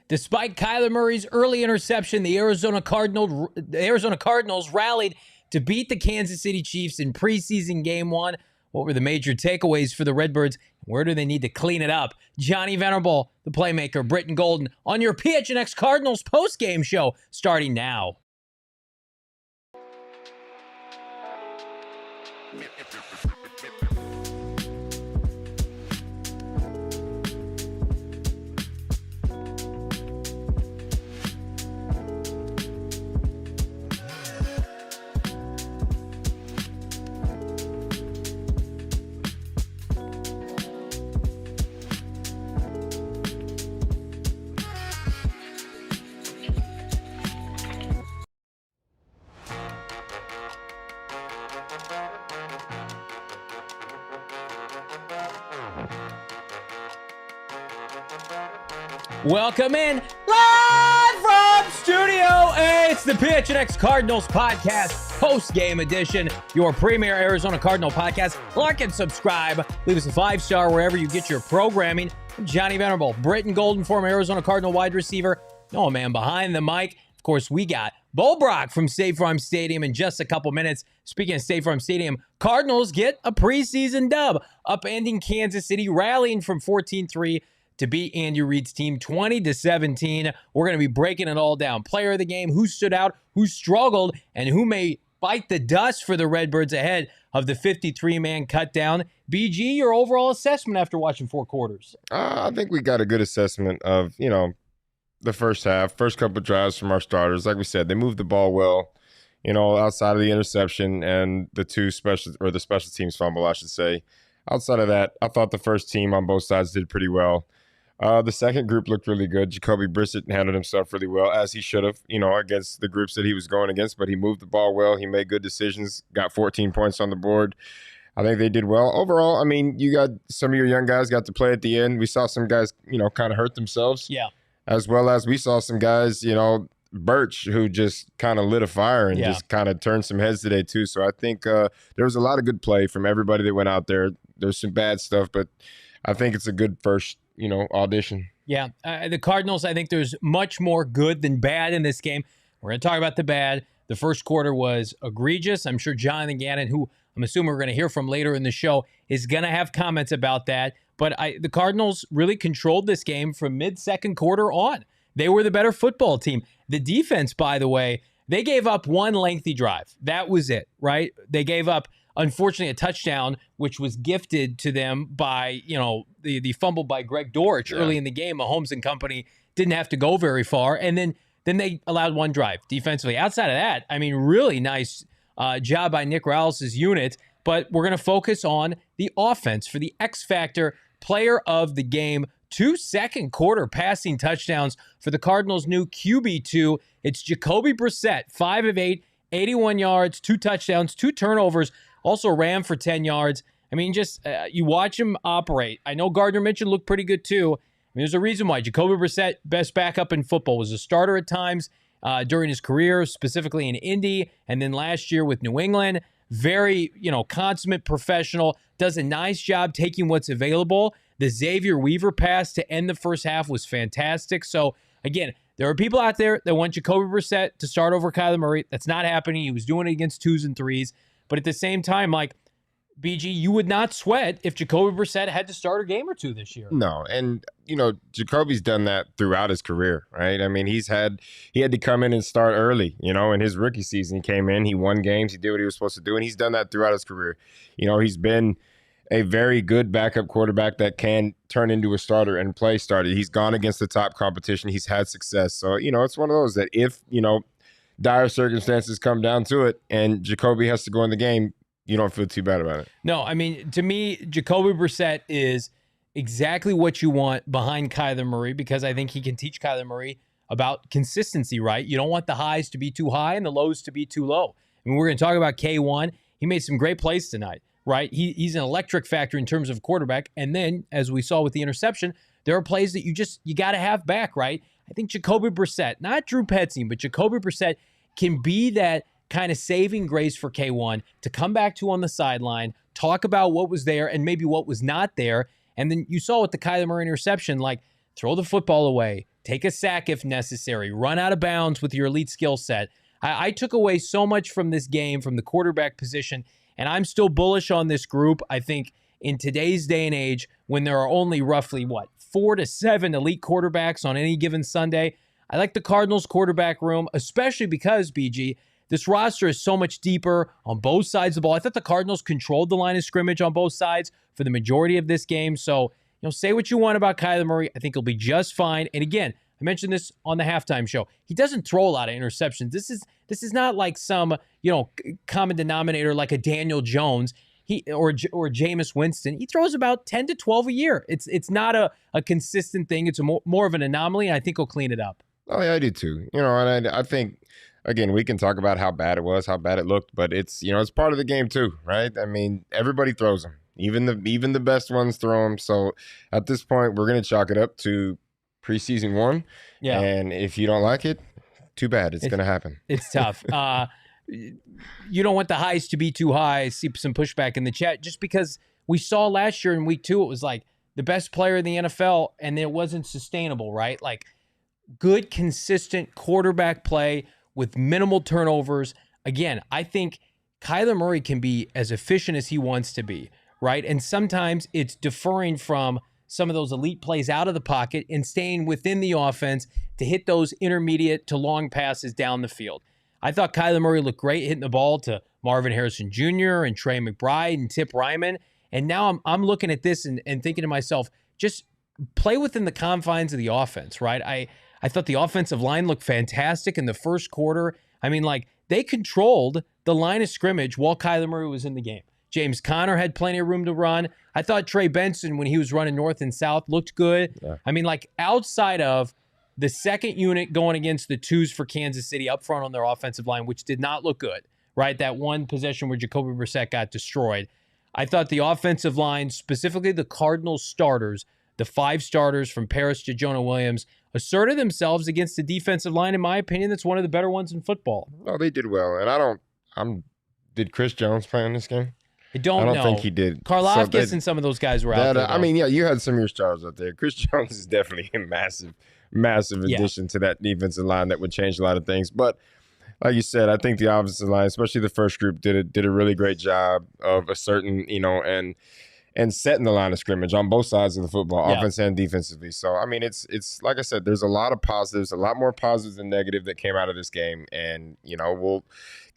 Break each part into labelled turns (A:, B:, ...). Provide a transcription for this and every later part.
A: Despite Kyler Murray's early interception, the Arizona Cardinals rallied to beat the Kansas City Chiefs in preseason game 1. What were the major takeaways for the Redbirds? Where do they need to clean it up? Johnny Venerable, the playmaker, Brittan Golden, on your PHNX Cardinals postgame show, starting now. Welcome in, live from studio. It's the PHNX Cardinals podcast, post-game edition, your premier Arizona Cardinal podcast. Like and subscribe. Leave us a 5-star wherever you get your programming. I'm Johnny Venerable, Brittan Golden, former Arizona Cardinal wide receiver. No man behind the mic. Of course, we got Bo Brock from State Farm Stadium in just a couple minutes. Speaking of State Farm Stadium, Cardinals get a preseason dub, upending Kansas City, rallying from 14-3 to beat Any Reid's team 20-17. We're going to be breaking it all down. Player of the game, who stood out, who struggled, and who may bite the dust for the Redbirds ahead of the 53-man cutdown. BG, your overall assessment after watching 4 quarters?
B: I think we got a good assessment of, the first half, first couple of drives from our starters. Like we said, they moved the ball well, outside of the interception and the special teams fumble, I should say. Outside of that, I thought the first team on both sides did pretty well. The second group looked really good. Jacoby Brissett handled himself really well, as he should have, against the groups that he was going against. But he moved the ball well. He made good decisions, got 14 points on the board. I think they did well. Overall, I mean, you got some of your young guys got to play at the end. We saw some guys, kind of hurt themselves.
A: Yeah.
B: As well as we saw some guys, Burch, who just kind of lit a fire and just kind of turned some heads today too. So I think there was a lot of good play from everybody that went out there. There's some bad stuff, but I think it's a good first, audition.
A: Yeah, the Cardinals, I think there's much more good than bad in this game. We're going to talk about the bad. The first quarter was egregious. I'm sure Jonathan Gannon, who I'm assuming we're going to hear from later in the show, is going to have comments about that. But the Cardinals really controlled this game from mid-second quarter on. They were the better football team. The defense, by the way, they gave up one lengthy drive. That was it, right? They gave up, unfortunately, a touchdown, which was gifted to them by, the fumble by Greg Dortch early in the game. Mahomes and company didn't have to go very far. And then they allowed one drive defensively. Outside of that, I mean, really nice job by Nick Rallis' unit. But we're going to focus on the offense for the X Factor player of the game. 2 second quarter passing touchdowns for the Cardinals' new QB2. It's Jacoby Brissett, 5 of 8, 81 yards, 2 touchdowns, 2 turnovers, also ran for 10 yards. I mean, just you watch him operate. I know Gardner Minshew looked pretty good too. I mean, there's a reason why. Jacoby Brissett, best backup in football, was a starter at times during his career, specifically in Indy, and then last year with New England. Very, consummate professional, does a nice job taking what's available. The Xavier Weaver pass to end the first half was fantastic. So, again, there are people out there that want Jacoby Brissett to start over Kyler Murray. That's not happening. He was doing it against 2s and 3s. But at the same time, like, BG, you would not sweat if Jacoby Brissett had to start a game or 2 this year.
B: No, and, Jacoby's done that throughout his career, right? I mean, he had to come in and start early, in his rookie season. He came in, he won games, he did what he was supposed to do, and he's done that throughout his career. He's been a very good backup quarterback that can turn into a starter and play starter. He's gone against the top competition. He's had success. So, it's one of those that if, dire circumstances come down to it and Jacoby has to go in the game, you don't feel too bad about it.
A: No, I mean, to me, Jacoby Brissett is exactly what you want behind Kyler Murray, because I think he can teach Kyler Murray about consistency, right? You don't want the highs to be too high and the lows to be too low. I mean, we're going to talk about K1. He made some great plays tonight, right? He's an electric factor in terms of quarterback. And then, as we saw with the interception, there are plays that you got to have back, right? I think Jacoby Brissett, not Drew Petzing, but Jacoby Brissett can be that kind of saving grace for K1 to come back to on the sideline, talk about what was there and maybe what was not there. And then you saw with the Kyler Murray interception, like, throw the football away, take a sack if necessary, run out of bounds with your elite skill set. I took away so much from this game, from the quarterback position, and I'm still bullish on this group. I think in today's day and age, when there are only roughly, 4 to 7 elite quarterbacks on any given Sunday, I like the Cardinals quarterback room, especially because, BG, this roster is so much deeper on both sides of the ball. I thought the Cardinals controlled the line of scrimmage on both sides for the majority of this game. So, say what you want about Kyler Murray. I think he'll be just fine. And again, I mentioned this on the halftime show. He doesn't throw a lot of interceptions. This is not like some, common denominator like a Daniel Jones or Jameis Winston. He throws about 10 to 12 a year. It's not a consistent thing. It's more of an anomaly, and I think he'll clean it up.
B: Oh, yeah, I do too. And I think, again, we can talk about how bad it was, how bad it looked, but it's part of the game too, right? I mean, everybody throws them. Even the best ones throw them. So at this point, we're going to chalk it up to preseason 1. Yeah. And if you don't like it, too bad. It's going to happen.
A: It's tough. You don't want the highs to be too high. I see some pushback in the chat just because we saw last year in week 2, it was like the best player in the NFL and it wasn't sustainable, right? Like good, consistent quarterback play with minimal turnovers. Again, I think Kyler Murray can be as efficient as he wants to be, right? And sometimes it's deferring from some of those elite plays out of the pocket and staying within the offense to hit those intermediate to long passes down the field. I thought Kyler Murray looked great hitting the ball to Marvin Harrison Jr. and Trey McBride and Tip Ryman. And now I'm looking at this and thinking to myself, just play within the confines of the offense, right? I thought the offensive line looked fantastic in the first quarter. I mean, they controlled the line of scrimmage while Kyler Murray was in the game. James Conner had plenty of room to run. I thought Trey Benson, when he was running north and south, looked good. Yeah. I mean, outside of the second unit going against the 2s for Kansas City up front on their offensive line, which did not look good, right? That one possession where Jacoby Brissett got destroyed. I thought the offensive line, specifically the Cardinals starters, the 5 starters from Paris to Jonah Williams, asserted themselves against the defensive line, in my opinion, that's one of the better ones in football.
B: No, they did well. And did Chris Jones play in this game?
A: I don't know.
B: think he did.
A: Karlaftis and some of those guys were out there.
B: I mean, yeah, you had some of your stars out there. Chris Jones is definitely a massive addition to that defensive line that would change a lot of things. But like you said, I think the offensive line, especially the first group, did a really great job of asserting, and setting the line of scrimmage on both sides of the football, offense and defensively. So, I mean, it's like I said, there's a lot of positives, a lot more positives than negative that came out of this game. And, we'll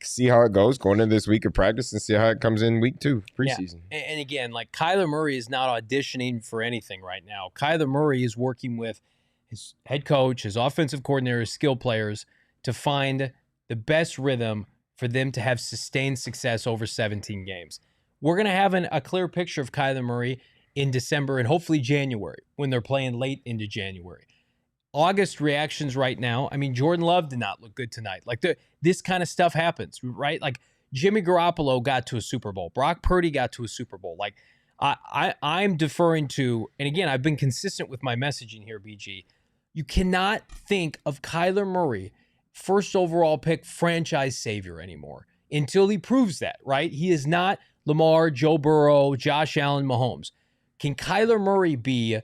B: see how it goes going into this week of practice and see how it comes in week 2, preseason.
A: Yeah. And again, Kyler Murray is not auditioning for anything right now. Kyler Murray is working with his head coach, his offensive coordinator, his skill players to find the best rhythm for them to have sustained success over 17 games. We're going to have a clear picture of Kyler Murray in December and hopefully January when they're playing late into January. August reactions right now, I mean, Jordan Love did not look good tonight. This kind of stuff happens, right? Jimmy Garoppolo got to a Super Bowl. Brock Purdy got to a Super Bowl. I'm deferring to, and again, I've been consistent with my messaging here, BG. You cannot think of Kyler Murray, first overall pick, franchise savior anymore until he proves that, right? He is not Lamar, Joe Burrow, Josh Allen, Mahomes. Can Kyler Murray be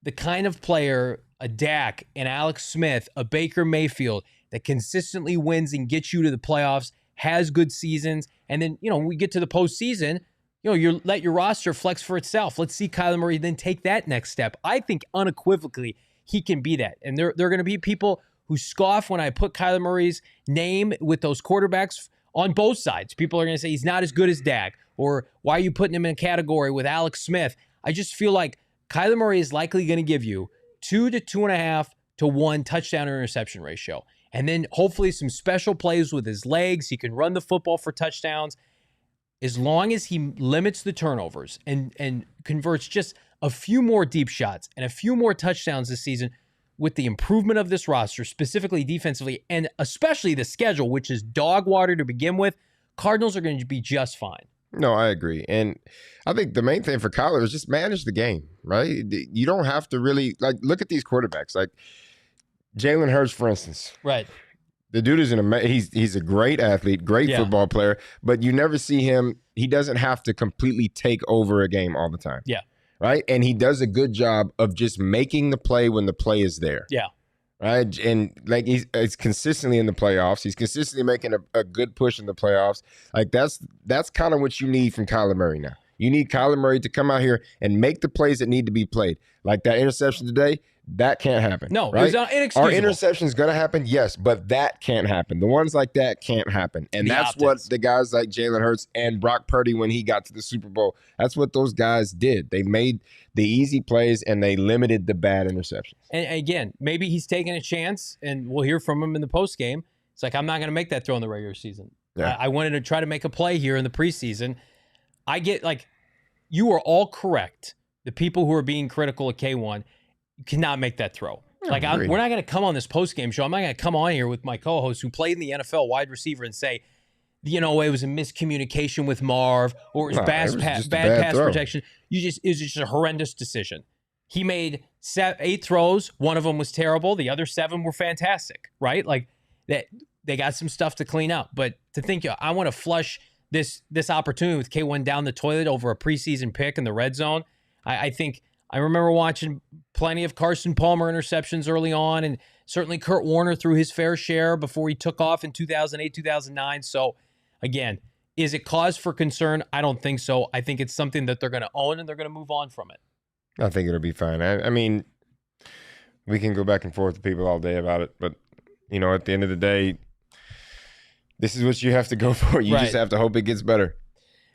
A: the kind of player, a Dak, an Alex Smith, a Baker Mayfield, that consistently wins and gets you to the playoffs, has good seasons, and then, when we get to the postseason, you let your roster flex for itself. Let's see Kyler Murray then take that next step. I think unequivocally he can be that. And there are going to be people who scoff when I put Kyler Murray's name with those quarterbacks on both sides. People are going to say he's not as good as Dak, or why are you putting him in a category with Alex Smith? I just feel like Kyler Murray is likely going to give you 2 to 2.5 to 1 touchdown to interception ratio. And then hopefully some special plays with his legs. He can run the football for touchdowns. As long as he limits the turnovers and converts just a few more deep shots and a few more touchdowns this season, with the improvement of this roster, specifically defensively, and especially the schedule, which is dog water to begin with, Cardinals are going to be just fine.
B: No, I agree. And I think the main thing for Kyler is just manage the game, right? You don't have to really, look at these quarterbacks. Jalen Hurts, for instance.
A: Right.
B: The dude is he's a great athlete, great football player, but you never see him. He doesn't have to completely take over a game all the time.
A: Yeah.
B: Right? And he does a good job of just making the play when the play is there.
A: Yeah.
B: right? And like he's consistently in the playoffs. He's consistently making a good push in the playoffs. Like that's kind of what you need from Kyler Murray now. You need Kyler Murray to come out here and make the plays that need to be played. Like that interception today, that can't happen.
A: No,
B: right?
A: It was inexcusable.
B: Are interceptions going to happen? Yes, but that can't happen. The ones like that can't happen. And that's what the guys like Jalen Hurts and Brock Purdy, when he got to the Super Bowl, that's what those guys did. They made the easy plays and they limited the bad interceptions.
A: And again, maybe he's taking a chance, and we'll hear from him in the postgame. It's like, I'm not going to make that throw in the regular season.
B: Yeah.
A: I wanted to try to make a play here in the preseason. I get, like, you are all correct. The people who are being critical of K1 cannot make that throw. Like, we're not going to come on this postgame show. I'm not going to come on here with my co-host who played in the NFL wide receiver and say, you know, it was a miscommunication with Marv, or it was bad pass protection. It was just a horrendous decision. He made 8 throws. One of them was terrible. The other 7 were fantastic, right? Like, they got some stuff to clean up. But to think, I want to flush this opportunity with K1 down the toilet over a preseason pick in the red zone. I think I remember watching plenty of Carson Palmer interceptions early on, and certainly Kurt Warner threw his fair share before he took off in 2008, 2009. So, again, is it cause for concern? I don't think so. I think it's something that they're going to own and they're going to move on from it.
B: I think it'll be fine. I mean, we can go back and forth with people all day about it, but, you know, at the end of the day, this is what you have to go for. You just have to hope it gets better.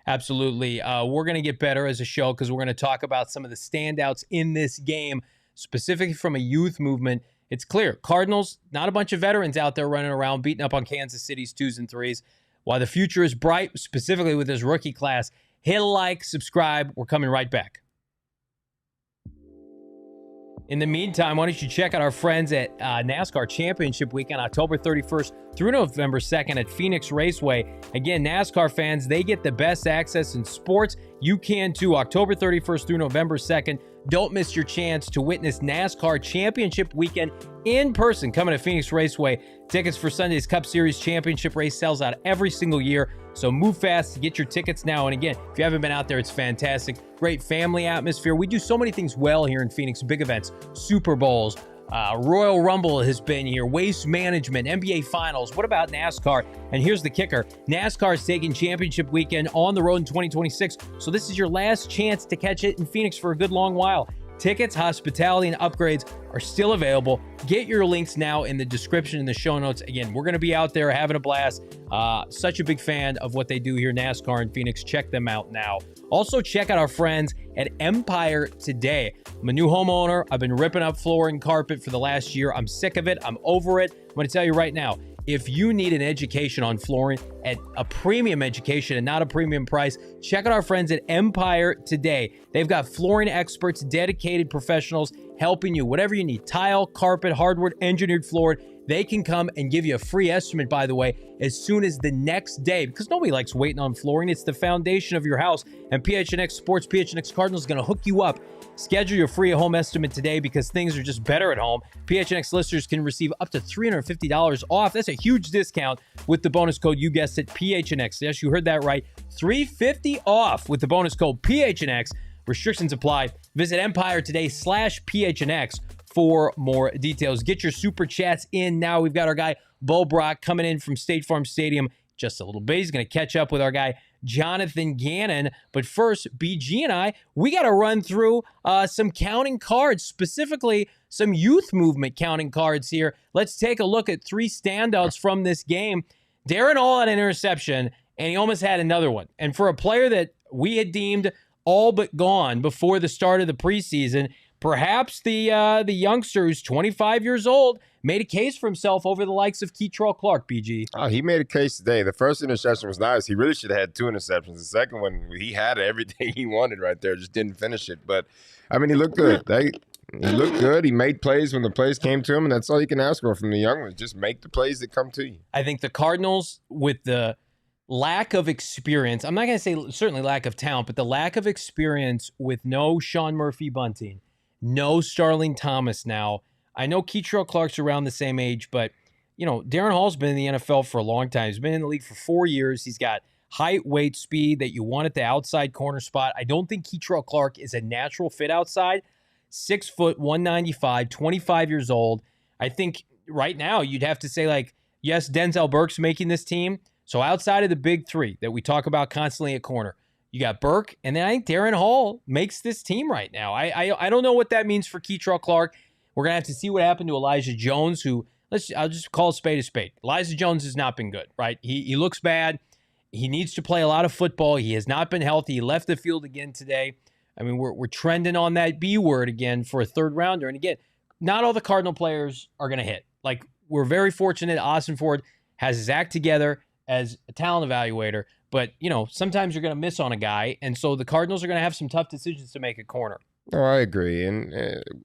A: Absolutely. We're going to get better as a show because we're going to talk about some of the standouts in this game, specifically from a youth movement. It's clear, Cardinals, not a bunch of veterans out there running around beating up on Kansas City's 2s and 3s. While the future is bright, specifically with this rookie class, hit a like, subscribe. We're coming right back. In the meantime, why don't you check out our friends at NASCAR Championship Weekend, October 31st through November 2nd at Phoenix Raceway. Again, NASCAR fans, they get the best access in sports. You can too, October 31st through November 2nd. Don't miss your chance to witness NASCAR Championship Weekend in person coming to Phoenix Raceway. Tickets for Sunday's Cup Series Championship race sells out every single year, so move fast to get your tickets now. And again, if you haven't been out there, it's fantastic. Great family atmosphere. We do so many things well here in Phoenix. Big events, Super Bowls, Royal Rumble has been here, Waste Management, NBA Finals. What about NASCAR? And here's the kicker. NASCAR is taking Championship Weekend on the road in 2026, so this is your last chance to catch it in Phoenix for a good long while. Tickets, hospitality, and upgrades are still available. Get your links now in the description in the show notes. Again, we're going to be out there having a blast. Such a big fan of what they do here, NASCAR in Phoenix. Check them out now. Also, check out our friends at Empire Today. I'm a new homeowner. I've been ripping up floor and carpet for the last year. I'm sick of it. I'm over it. I'm going to tell you right now, if you need an education on flooring at a premium education and not a premium price, check out our friends at Empire Today. They've got flooring experts, dedicated professionals helping you. Whatever you need, tile, carpet, hardwood, engineered flooring, they can come and give you a free estimate, by the way, as soon as the next day, because nobody likes waiting on flooring. It's the foundation of your house, and PHNX Sports, PHNX Cardinals is going to hook you up. Schedule your free home estimate today because things are just better at home. PHNX listeners can receive up to $350 off. That's a huge discount with the bonus code, you guessed it, PHNX. Yes, you heard that right. $350 off with the bonus code PHNX. Restrictions apply. Visit Empire today /PHNX for more details. Get your super chats in now. We've got our guy, Bo Brock, coming in from State Farm Stadium just a little bit. He's going to catch up with our guy, Jonathan Gannon. But first, BG and I, we got to run through some counting cards, specifically some youth movement counting cards here. Let's take a look at 3 standouts from this game. Darren Hall had an interception, and he almost had another one. And for a player that we had deemed all but gone before the start of the preseason, perhaps the youngster who's 25 years old made a case for himself over the likes of Keitrell Clark, BG.
B: Oh, he made a case today. The first interception was nice. He really should have had 2 interceptions. The second one, he had everything he wanted right there, just didn't finish it. But, I mean, he looked good. He looked good. He made plays when the plays came to him, and that's all you can ask for from the young ones. Just make the plays that come to you.
A: I think the Cardinals, with the lack of experience, I'm not going to say certainly lack of talent, but the lack of experience with no Sean Murphy-Bunting, no Starling Thomas now. I know Keitrell Clark's around the same age, but, you know, Darren Hall's been in the NFL for a long time. He's been in the league for 4 years. He's got height, weight, speed that you want at the outside corner spot. I don't think Keitrell Clark is a natural fit outside. 6 foot, 195, 25 years old. I think right now you'd have to say, like, yes, Denzel Burke's making this team. So outside of the big three that we talk about constantly at corner, you got Burke, and then I think Darren Hall makes this team right now. I don't know what that means for Keitrell Clark. We're gonna have to see what happened to Elijah Jones, who I'll just call a spade a spade. Elijah Jones has not been good, right? He looks bad. He needs to play a lot of football. He has not been healthy. He left the field again today. I mean, we're trending on that B word again for a third rounder. And again, not all the Cardinal players are gonna hit. Like, we're very fortunate Austin Ford has his act together as a talent evaluator. But, sometimes you're going to miss on a guy. And so the Cardinals are going to have some tough decisions to make at corner.
B: No, I agree. And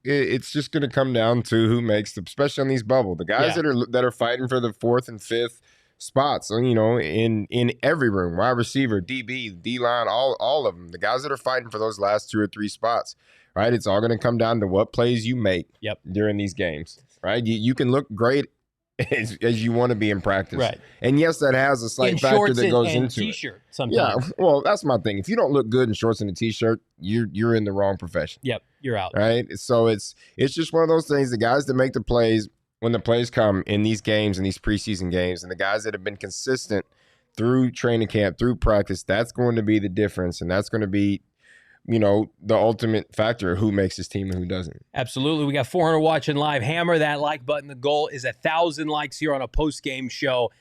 B: it's just going to come down to who makes especially on these bubble. The guys that are fighting for the 4th and 5th spots, in every room, wide receiver, DB, D-line, all of them. The guys that are fighting for those last 2 or 3 spots, right? It's all going to come down to what plays you make during these games, right? You can look great as you want to be in practice.
A: Right.
B: And yes, that has a slight factor that goes into
A: t-shirt
B: it.
A: Sometimes.
B: Yeah, well, that's my thing. If you don't look good in shorts and a t-shirt, you're in the wrong profession.
A: Yep, you're out.
B: Right? So it's just one of those things, the guys that make the plays when the plays come in these games, in these preseason games, and the guys that have been consistent through training camp, through practice, that's going to be the difference, and that's going to be the ultimate factor of who makes his team and who doesn't.
A: Absolutely. We got 400 watching live. Hammer that like button. The goal is 1,000 likes here on a post-game show.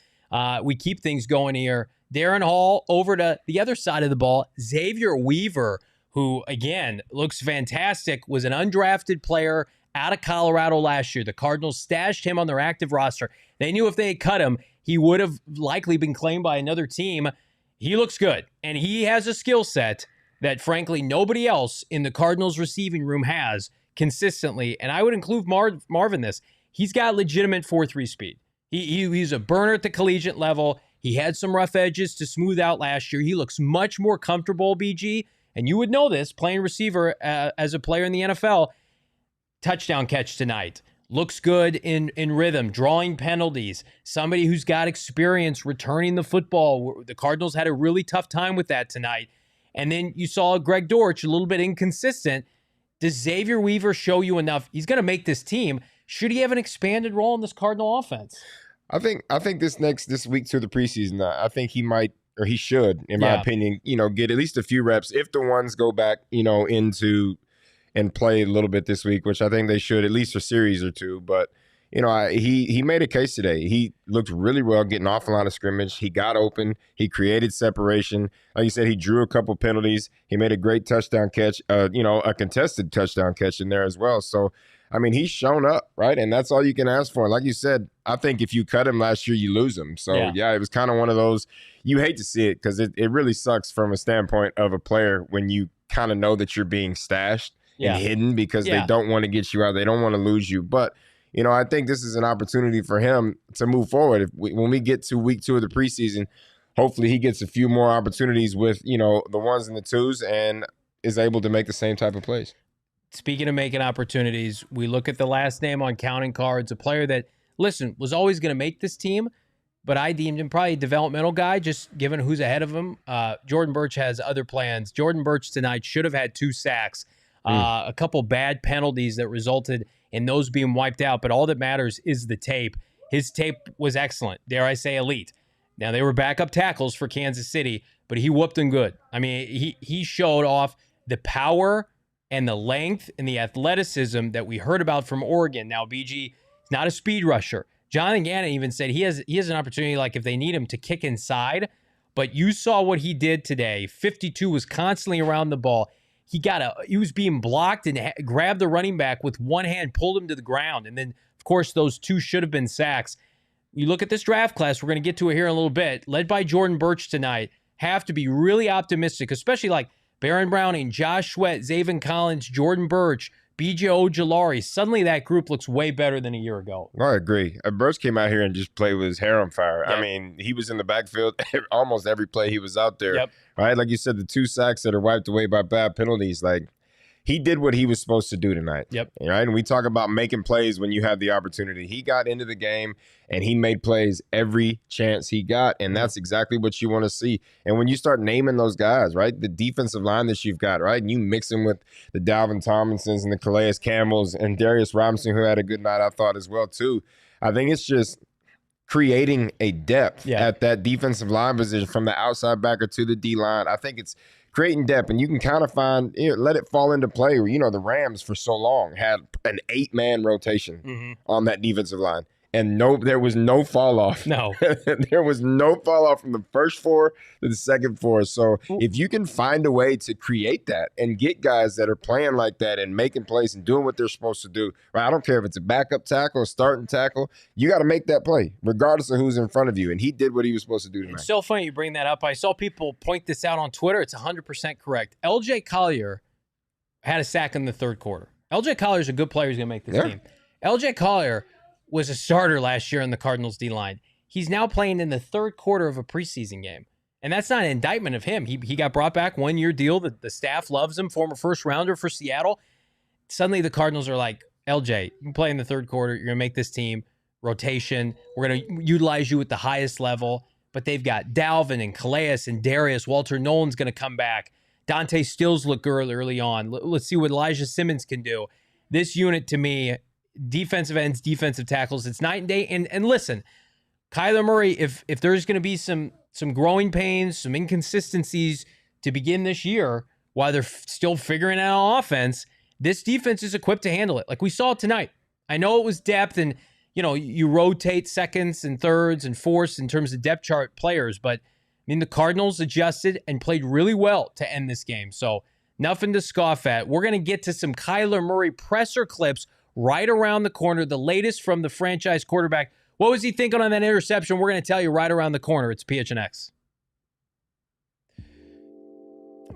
A: We keep things going here. Darren Hall over to the other side of the ball. Xavier Weaver, who, again, looks fantastic, was an undrafted player out of Colorado last year. The Cardinals stashed him on their active roster. They knew if they had cut him, he would have likely been claimed by another team. He looks good, and he has a skill set that, frankly, nobody else in the Cardinals receiving room has consistently. And I would include Marv in this. He's got legitimate 4.3 speed. He's a burner at the collegiate level. He had some rough edges to smooth out last year. He looks much more comfortable, BG. And you would know this, playing receiver as a player in the NFL. Touchdown catch tonight. Looks good in rhythm, drawing penalties. Somebody who's got experience returning the football. The Cardinals had a really tough time with that tonight. And then you saw Greg Dortch, a little bit inconsistent. Does Xavier Weaver show you enough? He's going to make this team. Should he have an expanded role in this Cardinal offense?
B: I think this week to the preseason, I think he might, or he should, in my opinion, get at least a few reps if the ones go back, into and play a little bit this week, which I think they should, at least a series or two. But he made a case today. He looked really well getting off the line of scrimmage. He got open. He created separation. Like you said, he drew a couple penalties. He made a great touchdown catch, a contested touchdown catch in there as well. So, I mean, he's shown up, right? And that's all you can ask for. Like you said, I think if you cut him last year, you lose him. So, yeah it was kind of one of those, you hate to see it because it really sucks from a standpoint of a player when you kind of know that you're being stashed and hidden because they don't want to get you out. They don't want to lose you. But I think this is an opportunity for him to move forward. When we get to week 2 of the preseason, hopefully he gets a few more opportunities with, the 1s and the 2s and is able to make the same type of plays.
A: Speaking of making opportunities, we look at the last name on counting cards, a player that, listen, was always going to make this team, but I deemed him probably a developmental guy, just given who's ahead of him. Jordan Burch has other plans. Jordan Burch tonight should have had 2 sacks, a couple bad penalties that resulted in those being wiped out, but all that matters is the tape. His tape was excellent, dare I say elite. Now, they were backup tackles for Kansas City, but he whooped them good. I mean, he showed off the power and the length and the athleticism that we heard about from Oregon. Now, BG is not a speed rusher. Jonathan Gannon even said he has an opportunity, like if they need him, to kick inside. But you saw what he did today. 52 was constantly around the ball. He was being blocked and grabbed the running back with one hand, pulled him to the ground. And then, of course, those 2 should have been sacks. You look at this draft class, we're going to get to it here in a little bit, led by Jordan Burch tonight, have to be really optimistic, especially like Baron Browning, Josh Sweat, Zaven Collins, Jordan Burch, B.J. Ojolari. Suddenly that group looks way better than a year ago.
B: I agree. Burch came out here and just played with his hair on fire. Yep. I mean, he was in the backfield almost every play he was out there. Yep. Right? Like you said, the 2 sacks that are wiped away by bad penalties, like he did what he was supposed to do tonight.
A: Yep.
B: Right? And we talk about making plays when you have the opportunity. He got into the game and he made plays every chance he got. And that's exactly what you want to see. And when you start naming those guys, right, the defensive line that you've got, right, and you mix them with the Dalvin Tomlinsons and the Calais Campbells and Darius Robinson, who had a good night, I thought, as well, too. I think it's just creating a depth at that defensive line position from the outside backer to the D-line. I think it's creating depth, and you can kind of find, let it fall into play. The Rams for so long had an 8-man rotation on that defensive line. And there was no fall off.
A: No.
B: There was no fall off from the first 4 to the second 4. So if you can find a way to create that and get guys that are playing like that and making plays and doing what they're supposed to do, right? I don't care if it's a backup tackle, a starting tackle, you got to make that play regardless of who's in front of you. And he did what he was supposed to do tonight.
A: It's so funny you bring that up. I saw people point this out on Twitter. It's 100% correct. LJ Collier had a sack in the third quarter. LJ Collier is a good player who's going to make this team. LJ Collier was a starter last year in the Cardinals D-line. He's now playing in the third quarter of a preseason game. And that's not an indictment of him. He got brought back, 1-year deal. The staff loves him, former first rounder for Seattle. Suddenly the Cardinals are like, LJ, you can play in the third quarter. You're going to make this team rotation. We're going to utilize you at the highest level. But they've got Dalvin and Calais and Darius. Walter Nolan's going to come back. Dante Stills looked good early on. Let's see what Elijah Simmons can do. This unit, to me, defensive ends, defensive tackles, it's night and day. And listen, Kyler Murray, if there's going to be some growing pains, some inconsistencies to begin this year while they're still figuring out offense, this defense is equipped to handle it. Like we saw tonight. I know it was depth and, you rotate seconds and thirds and fourths in terms of depth chart players, but the Cardinals adjusted and played really well to end this game. So nothing to scoff at. We're going to get to some Kyler Murray presser clips right around the corner, the latest from the franchise quarterback. What was he thinking on that interception? We're going to tell you right around the corner. It's PHNX.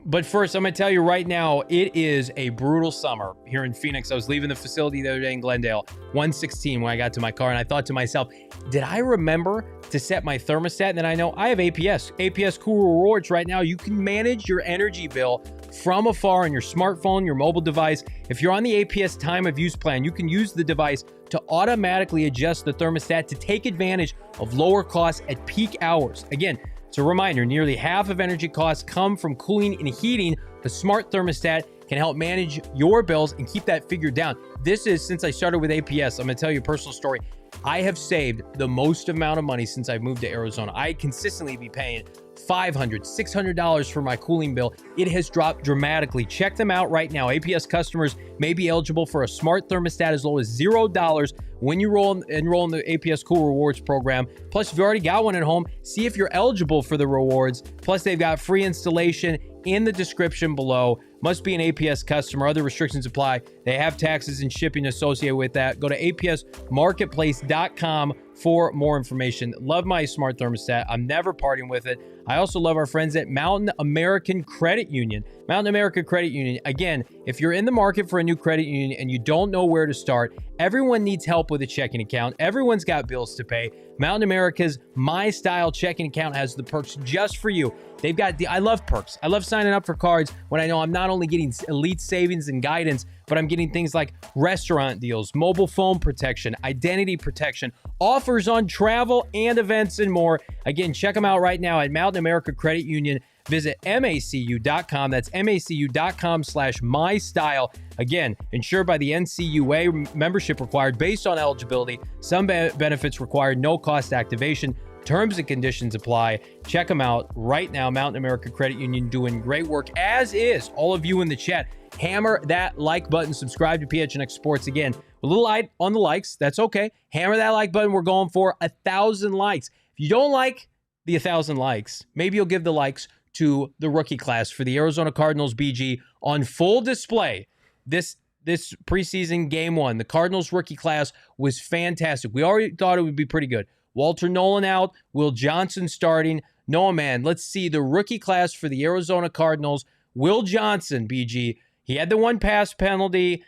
A: But first, I'm going to tell you right now, it is a brutal summer here in Phoenix. I was leaving the facility the other day in Glendale, 1:16 when I got to my car, and I thought to myself, did I remember to set my thermostat? And then I know I have APS Cool Rewards right now. You can manage your energy bill from afar on your smartphone, your mobile device. If you're on the APS time of use plan, you can use the device to automatically adjust the thermostat to take advantage of lower costs at peak hours. Again, it's a reminder, nearly half of energy costs come from cooling and heating. The smart thermostat can help manage your bills and keep that figure down. This is, since I started with APS, I'm going to tell you a personal story. I have saved the most amount of money since I've moved to Arizona. I consistently be paying $500, $600 for my cooling bill. It has dropped dramatically. Check them out right now. APS customers may be eligible for a smart thermostat as low as $0 when you enroll in the APS Cool Rewards program. Plus, if you already got one at home, see if you're eligible for the rewards. Plus, they've got free installation in the description below. Must be an APS customer. Other restrictions apply. They have taxes and shipping associated with that. Go to apsmarketplace.com for more information. Love my smart thermostat. I'm never parting with it. I also love our friends at Mountain American Credit Union. Mountain American Credit Union. Again, if you're in the market for a new credit union and you don't know where to start, everyone needs help with a checking account. Everyone's got bills to pay. Mountain America's My Style checking account has the perks just for you. They've got I love perks. I love signing up for cards when I know I'm not only getting elite savings and guidance, but I'm getting things like restaurant deals, mobile phone protection, identity protection, offers on travel and events, and more. Again, check them out right now at Mountain America Credit Union. Visit macu.com. That's macu.com/mystyle. Again, insured by the NCUA, membership required based on eligibility. Some benefits required, no cost activation. Terms and conditions apply. Check them out right now. Mountain America Credit Union doing great work, as is all of you in the chat. Hammer that like button. Subscribe to PHNX Sports. Again, a little light on the likes. That's okay. Hammer that like button. We're going for 1,000 likes. If you don't like the 1,000 likes, maybe you'll give the likes to the rookie class for the Arizona Cardinals BG on full display. This preseason game one, the Cardinals rookie class was fantastic. We already thought it would be pretty good. Walter Nolan out, Will Johnson starting. No, man, let's see the rookie class for the Arizona Cardinals. Will Johnson, BG, he had the one pass penalty,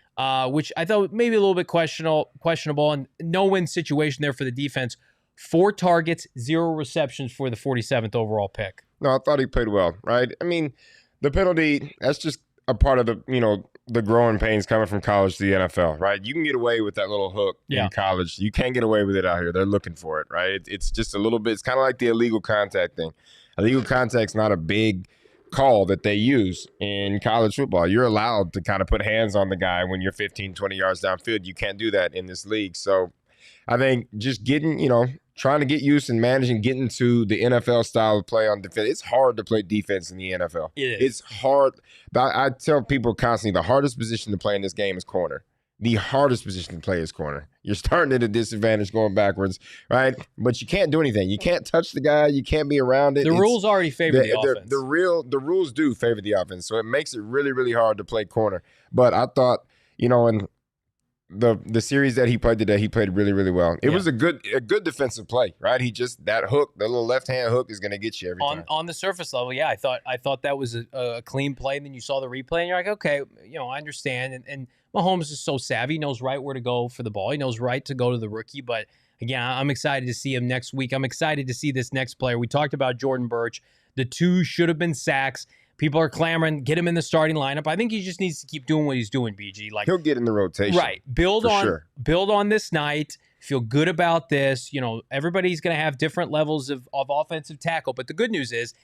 A: which I thought maybe a little bit questionable, and no-win situation there for the defense. 4 targets, 0 receptions for the 47th overall pick.
B: No, I thought he played well, right? I mean, the penalty, that's just a part of the, the growing pains coming from college to the NFL, right? You can get away with that little hook in college. You can't get away with it out here. They're looking for it, right? It's just a little bit. It's kind of like the illegal contact thing. Illegal contact's not a big call that they use in college football. You're allowed to kind of put hands on the guy when you're 15, 20 yards downfield. You can't do that in this league. So I think just getting, trying to get used and managing getting to the NFL style of play on defense. It's hard to play defense in the NFL. It's hard. I tell people constantly the hardest position to play in this game is corner. The hardest position to play is corner. You're starting at a disadvantage going backwards, right? But you can't do anything. You can't touch the guy. You can't be around it.
A: The rules already favor the offense.
B: The rules do favor the offense, so it makes it really, really hard to play corner. But I thought, in the series that he played today, he played really, really well. It was a good defensive play, right? He just, that hook, the little left-hand hook is going to get you every time.
A: On the surface level, I thought that was a clean play. And then you saw the replay and you're like, okay, I understand. And Mahomes is so savvy. He knows right where to go for the ball. He knows right to go to the rookie. But again, I'm excited to see him next week. I'm excited to see this next player. We talked about Jordan Burch. The 2 should have been sacks. People are clamoring, get him in the starting lineup. I think he just needs to keep doing what he's doing, BG. Like,
B: he'll get in the rotation.
A: Right. Build on this night. Feel good about this. Everybody's going to have different levels of offensive tackle. But the good news is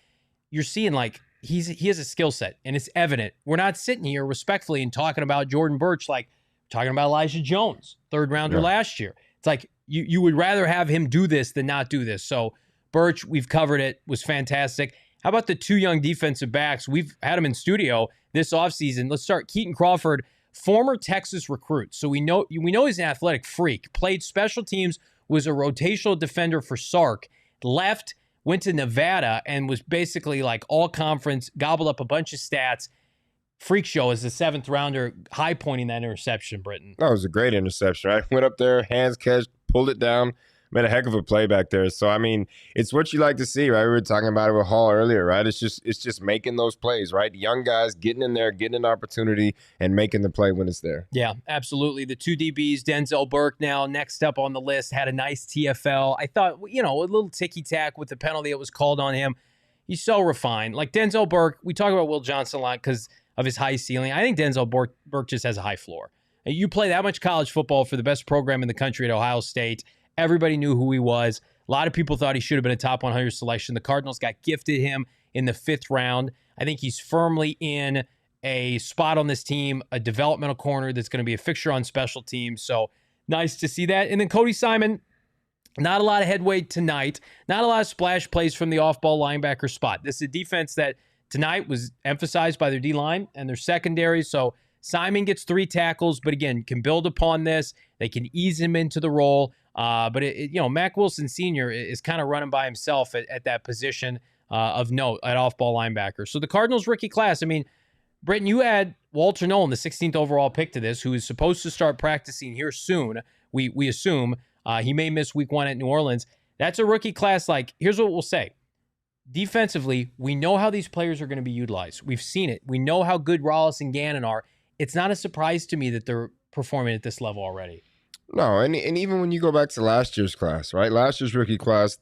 A: you're seeing, like, he has a skill set, and it's evident. We're not sitting here respectfully and talking about Jordan Burch like talking about Elijah Jones, 3rd rounder last year. It's like you would rather have him do this than not do this. So Burch, we've covered it, was fantastic. How about the 2 young defensive backs? We've had them in studio this offseason. Let's start. Keaton Crawford, former Texas recruit. So we know he's an athletic freak. Played special teams, was a rotational defender for Sark. Left, went to Nevada, and was basically like all conference, gobbled up a bunch of stats. Freak show as the 7th rounder, high pointing that interception, Brittan.
B: That was a great interception, right? Went up there, hands catch, pulled it down. Made a heck of a play back there. So, I mean, it's what you like to see, right? We were talking about it with Hall earlier, right? It's just making those plays, right? Young guys getting in there, getting an opportunity, and making the play when it's there. Yeah,
A: absolutely. The 2 DBs, Denzel Burke now next up on the list, had a nice TFL. I thought, a little ticky-tack with the penalty that was called on him. He's so refined. Like Denzel Burke, we talk about Will Johnson a lot because of his high ceiling. I think Denzel Burke just has a high floor. And you play that much college football for the best program in the country at Ohio State. Everybody knew who he was. A lot of people thought he should have been a top 100 selection. The Cardinals got gifted him in the 5th round. I think he's firmly in a spot on this team, a developmental corner that's going to be a fixture on special teams. So nice to see that. And then Cody Simon, not a lot of headway tonight. Not a lot of splash plays from the off-ball linebacker spot. This is a defense that tonight was emphasized by their D-line and their secondary. So Simon gets 3 tackles, but again, can build upon this. They can ease him into the role. But Mack Wilson Sr. is kind of running by himself at that position of note at off-ball linebacker. So the Cardinals rookie class, I mean, Brittan, you add Walter Nolan, the 16th overall pick to this, who is supposed to start practicing here soon. We assume he may miss week 1 at New Orleans. That's a rookie class. Like, here's what we'll say. Defensively, we know how these players are going to be utilized. We've seen it. We know how good Rollis and Gannon are. It's not a surprise to me that they're performing at this level already.
B: No, and even when you go back to last year's class, right? Last year's rookie class,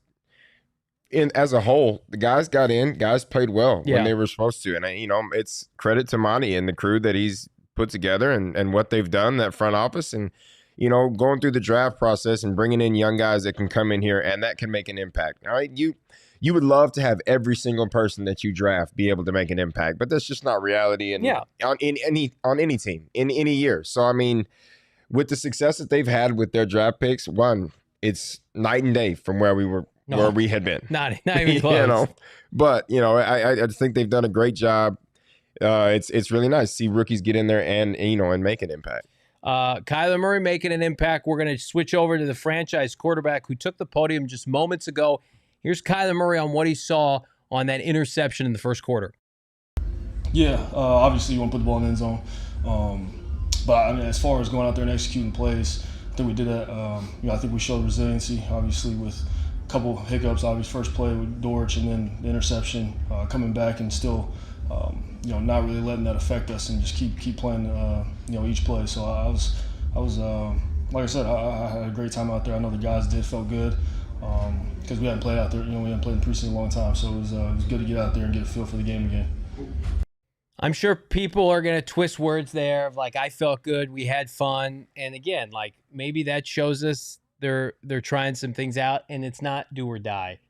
B: as a whole, the guys got in, guys played well when they were supposed to. And, it's credit to Monty and the crew that he's put together and what they've done, that front office, and, going through the draft process and bringing in young guys that can come in here and that can make an impact. All right, you would love to have every single person that you draft be able to make an impact, but that's just not reality on any team in any year. So, I mean, with the success that they've had with their draft picks, it's night and day from where we had been.
A: Not even close.
B: But I think they've done a great job. It's really nice to see rookies get in there and make an impact.
A: Kyler Murray making an impact. We're going to switch over to the franchise quarterback who took the podium just moments ago. Here's Kyler Murray on what he saw on that interception in the first quarter.
C: Yeah, obviously you want to put the ball in the end zone. But I mean, as far as going out there and executing plays, I think we did that. I think we showed resiliency, obviously, with a couple hiccups. Obviously, first play with Dortch and then the interception, coming back and still, not really letting that affect us and just keep playing, each play. So I was like I said, I had a great time out there. I know the guys felt good because we hadn't played out there. We hadn't played in preseason in a long time, so it was good to get out there and get a feel for the game again.
A: I'm sure people are going to twist words there of like, I felt good, we had fun. And again, like maybe that shows us they're trying some things out and it's not do or die.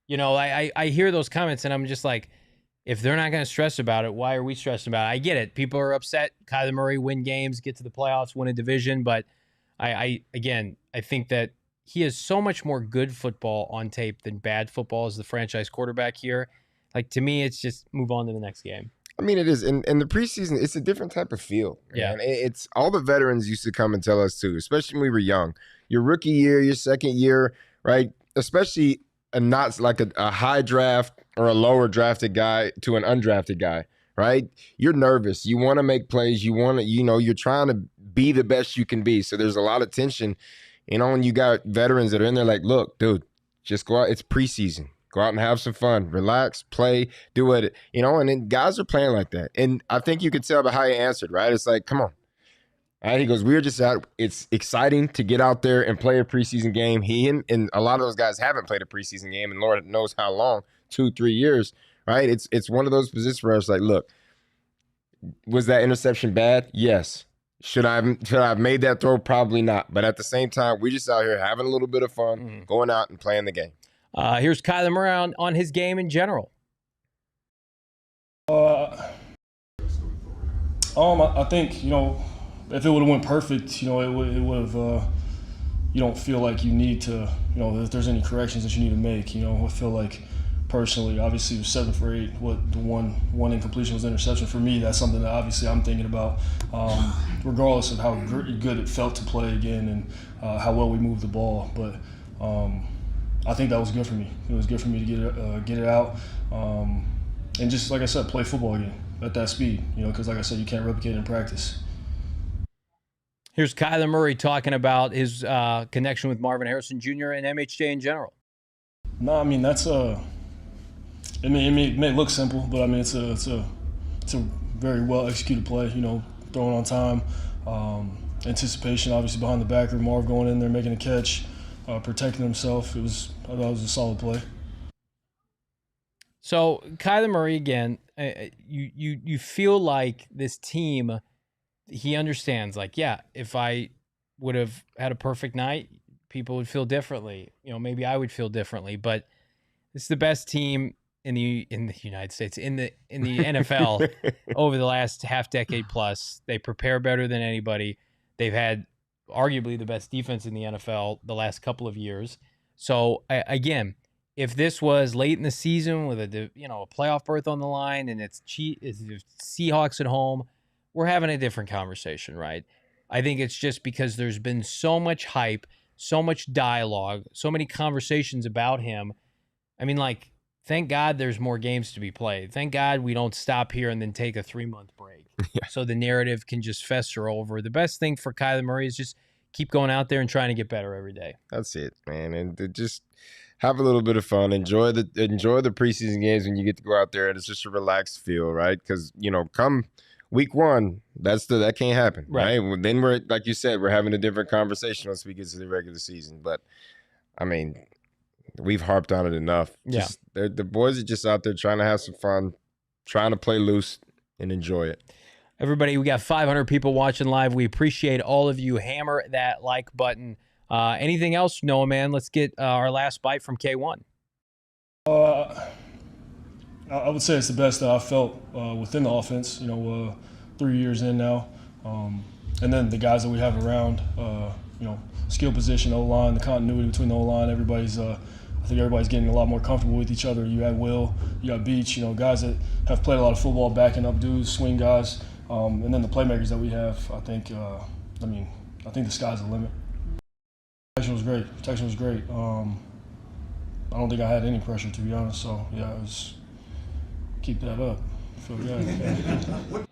A: You know, I hear those comments and I'm just like, if they're not going to stress about it, why are we stressing about it? I get it. People are upset. Kyler Murray win games, get to the playoffs, win a division. But I think that he has so much more good football on tape than bad football as the franchise quarterback here. Like, to me, it's just move on to the next game.
B: I mean, it is. In the preseason, it's a different type of feel.
A: Yeah.
B: Man. It's all the veterans used to come and tell us too, especially when we were young. Your rookie year, your second year, right? Especially not like a high draft or a lower drafted guy to an undrafted guy, right? You're nervous. You want to make plays. You want to, you're trying to be the best you can be. So there's a lot of tension, and you got veterans that are in there like, look, dude, just go out. It's preseason. Go out and have some fun, relax, play, do it, and then guys are playing like that. And I think you could tell by how he answered, right? It's like, come on. All right, he goes, we're just out. It's exciting to get out there and play a preseason game. He and a lot of those guys haven't played a preseason game, and Lord knows how long, 2-3 years, right? It's one of those positions where it's like, look, was that interception bad? Yes. Should I have made that throw? Probably not. But at the same time, we're just out here having a little bit of fun, going out and playing the game.
A: Here's Kyler Murray on his game in general.
C: I think, if it would have went perfect, it would have, you don't feel like you need to, if there's any corrections that you need to make, I feel like personally, obviously it was 7 for 8, the one incompletion was interception. For me, that's something that obviously I'm thinking about, regardless of how good it felt to play again and how well we moved the ball. But I think that was good for me. It was good for me to get it out, and just like I said, play football again at that speed. Because like I said, you can't replicate it in practice.
A: Here's Kyler Murray talking about his connection with Marvin Harrison Jr. and MHJ in general.
C: No, I mean that's it may look simple, but I mean it's a very well executed play. Throwing on time, anticipation obviously behind the backer, Marv going in there making a catch. Protecting himself. I thought it was a solid play.
A: So Kyler Murray again, you feel like this team, he understands. Like, yeah, if I would have had a perfect night, people would feel differently. Maybe I would feel differently. But it's the best team in the United States, in the NFL over the last half decade plus. They prepare better than anybody. They've had arguably the best defense in the NFL the last couple of years. So again, if this was late in the season with a playoff berth on the line and it's Seahawks at home, we're having a different conversation, right? I think it's just because there's been so much hype, so much dialogue, so many conversations about him. I mean, like, thank God there's more games to be played. Thank God we don't stop here and then take a 3-month break. Yeah. So the narrative can just fester over. The best thing for Kyler Murray is just keep going out there and trying to get better every day.
B: That's it, man. And to just have a little bit of fun. Enjoy the preseason games when you get to go out there, and it's just a relaxed feel, right? Because come week 1, that can't happen, right? Then we're, like you said, we're having a different conversation once we get to the regular season. But I mean, we've harped on it enough.
A: Yeah.
B: The boys are just out there trying to have some fun, trying to play loose and enjoy it.
A: Everybody, we got 500 people watching live. We appreciate all of you. Hammer that like button. Anything else, Noah, man? Let's get our last bite from K1.
C: I would say it's the best that I've felt within the offense, 3 years in now. And then the guys that we have around, skill position, O-line, the continuity between the O-line, I think everybody's getting a lot more comfortable with each other. You had Will, you got Beach, guys that have played a lot of football, backing up dudes, swing guys. And then the playmakers that we have, I think the sky's the limit. Protection was great. I don't think I had any pressure, to be honest. So, yeah, keep that up. I feel good.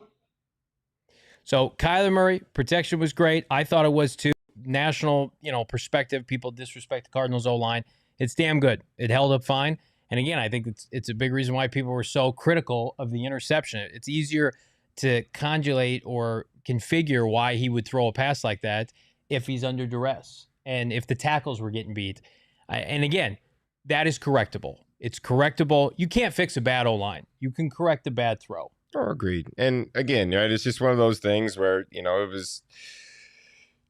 A: So, Kyler Murray, protection was great. I thought it was too. National, perspective, people disrespect the Cardinals O-line. It's damn good. It held up fine. And again, I think it's a big reason why people were so critical of the interception. It's easier to conjugate or configure why he would throw a pass like that if he's under duress and if the tackles were getting beat. And again, that is correctable. It's correctable. You can't fix a bad O-line. You can correct a bad throw.
B: Oh, agreed. And again, right, it's just one of those things where,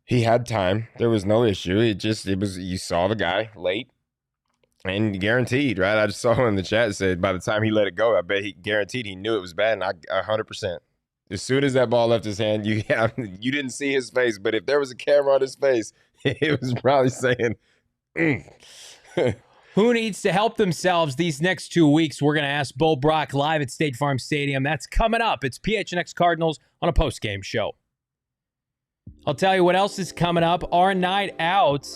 B: he had time. There was no issue. You saw the guy late and guaranteed, right? I just saw in the chat said by the time he let it go, I bet he guaranteed he knew it was bad. And I 100%. As soon as that ball left his hand, you didn't see his face, but if there was a camera on his face, it was probably saying,
A: Who needs to help themselves these next 2 weeks? We're going to ask Bo Brock live at State Farm Stadium. That's coming up. It's PHNX Cardinals on a postgame show. I'll tell you what else is coming up. Our night out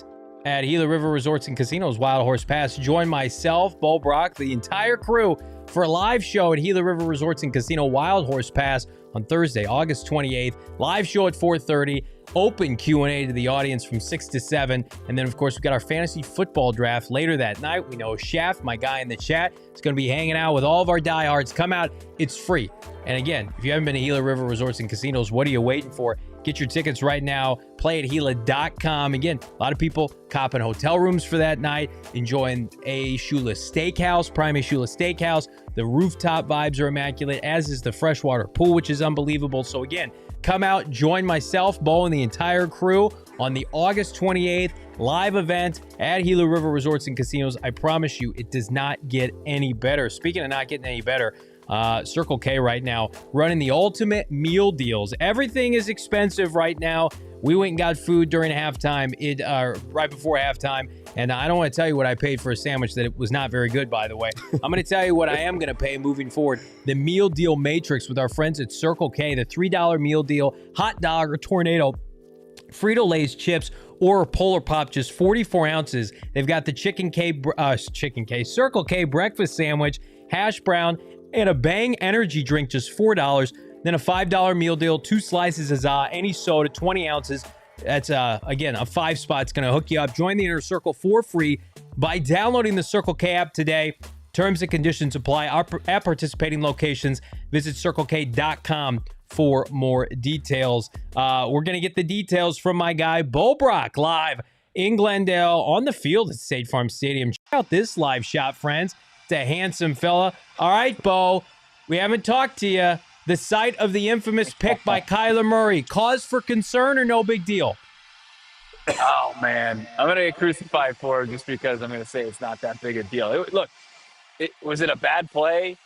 A: at Gila River Resorts and Casinos, Wild Horse Pass. Join myself, Bo Brock, the entire crew for a live show at Gila River Resorts and Casino Wild Horse Pass on Thursday, August 28th. Live show at 4:30. Open Q&A to the audience from 6 to 7. And then, of course, we've got our fantasy football draft later that night. We know Chef, my guy in the chat, is going to be hanging out with all of our diehards. Come out. It's free. And again, if you haven't been to Gila River Resorts and Casinos, what are you waiting for? Get your tickets right now. Play at Gila.com. Again, a lot of people copping hotel rooms for that night, enjoying A. Shula Steakhouse, Prime A. Shula Steakhouse. The rooftop vibes are immaculate, as is the freshwater pool, which is unbelievable. So again, come out, join myself, Bo, and the entire crew on the August 28th live event at Gila River Resorts and Casinos. I promise you, it does not get any better. Speaking of not getting any better, Circle K right now running the ultimate meal deals. Everything is expensive right now. We went and got food during halftime, right before halftime, and I don't want to tell you what I paid for a sandwich that it was not very good, by the way. I'm going to tell you what I am going to pay moving forward. The meal deal matrix with our friends at Circle K, the $3 meal deal, hot dog or tornado, Frito-Lay's chips, or Polar Pop, just 44 ounces. They've got the Circle K breakfast sandwich, hash brown, and a Bang energy drink, just $4. Then a $5 meal deal, 2 slices of za, any soda, 20 ounces. That's, again, a 5 spot's going to hook you up. Join the Inner Circle for free by downloading the Circle K app today. Terms and conditions apply at participating locations. Visit CircleK.com for more details. We're going to get the details from my guy, Bo Brock, live in Glendale on the field at State Farm Stadium. Check out this live shot, friends. It's a handsome fella. All right, Bo, we haven't talked to you. The site of the infamous pick by Kyler Murray. Cause for concern or no big deal?
D: Oh, man. I'm going to get crucified for it just because I'm going to say it's not that big a deal. Was it a bad play?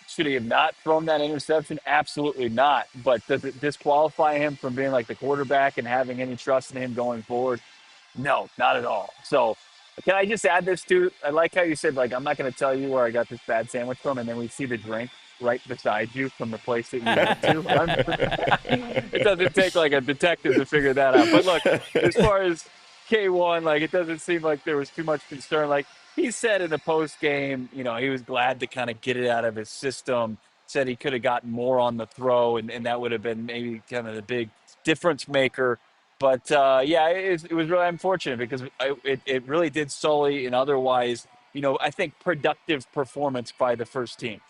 D: Should he have not thrown that interception? Absolutely not. But does it disqualify him from being like the quarterback and having any trust in him going forward? No, not at all. So can I just add this too? I like how you said, like, I'm not going to tell you where I got this bad sandwich from, and then we see the drink right beside you from the place that you went to. It doesn't take like a detective to figure that out. But look, as far as K1, like, it doesn't seem like there was too much concern. Like he said in the post game, he was glad to kind of get it out of his system. Said he could have gotten more on the throw, and that would have been maybe kind of the big difference maker. But it was really unfortunate because it really did sully an otherwise, I think productive performance by the first team.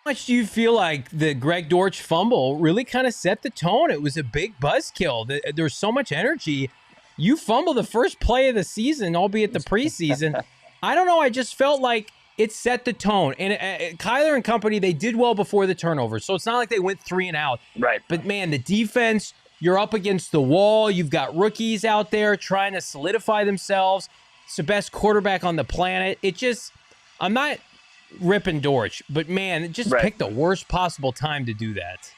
A: How much do you feel like the Greg Dortch fumble really kind of set the tone? It was a big buzzkill. There was so much energy. You fumbled the first play of the season, albeit the preseason. I don't know. I just felt like it set the tone. And Kyler and company, they did well before the turnover. So it's not like they went 3 and out.
D: Right.
A: But, man, the defense, you're up against the wall. You've got rookies out there trying to solidify themselves. It's the best quarterback on the planet. I'm not ripping Dortch, but man, just picked the worst possible time to do that.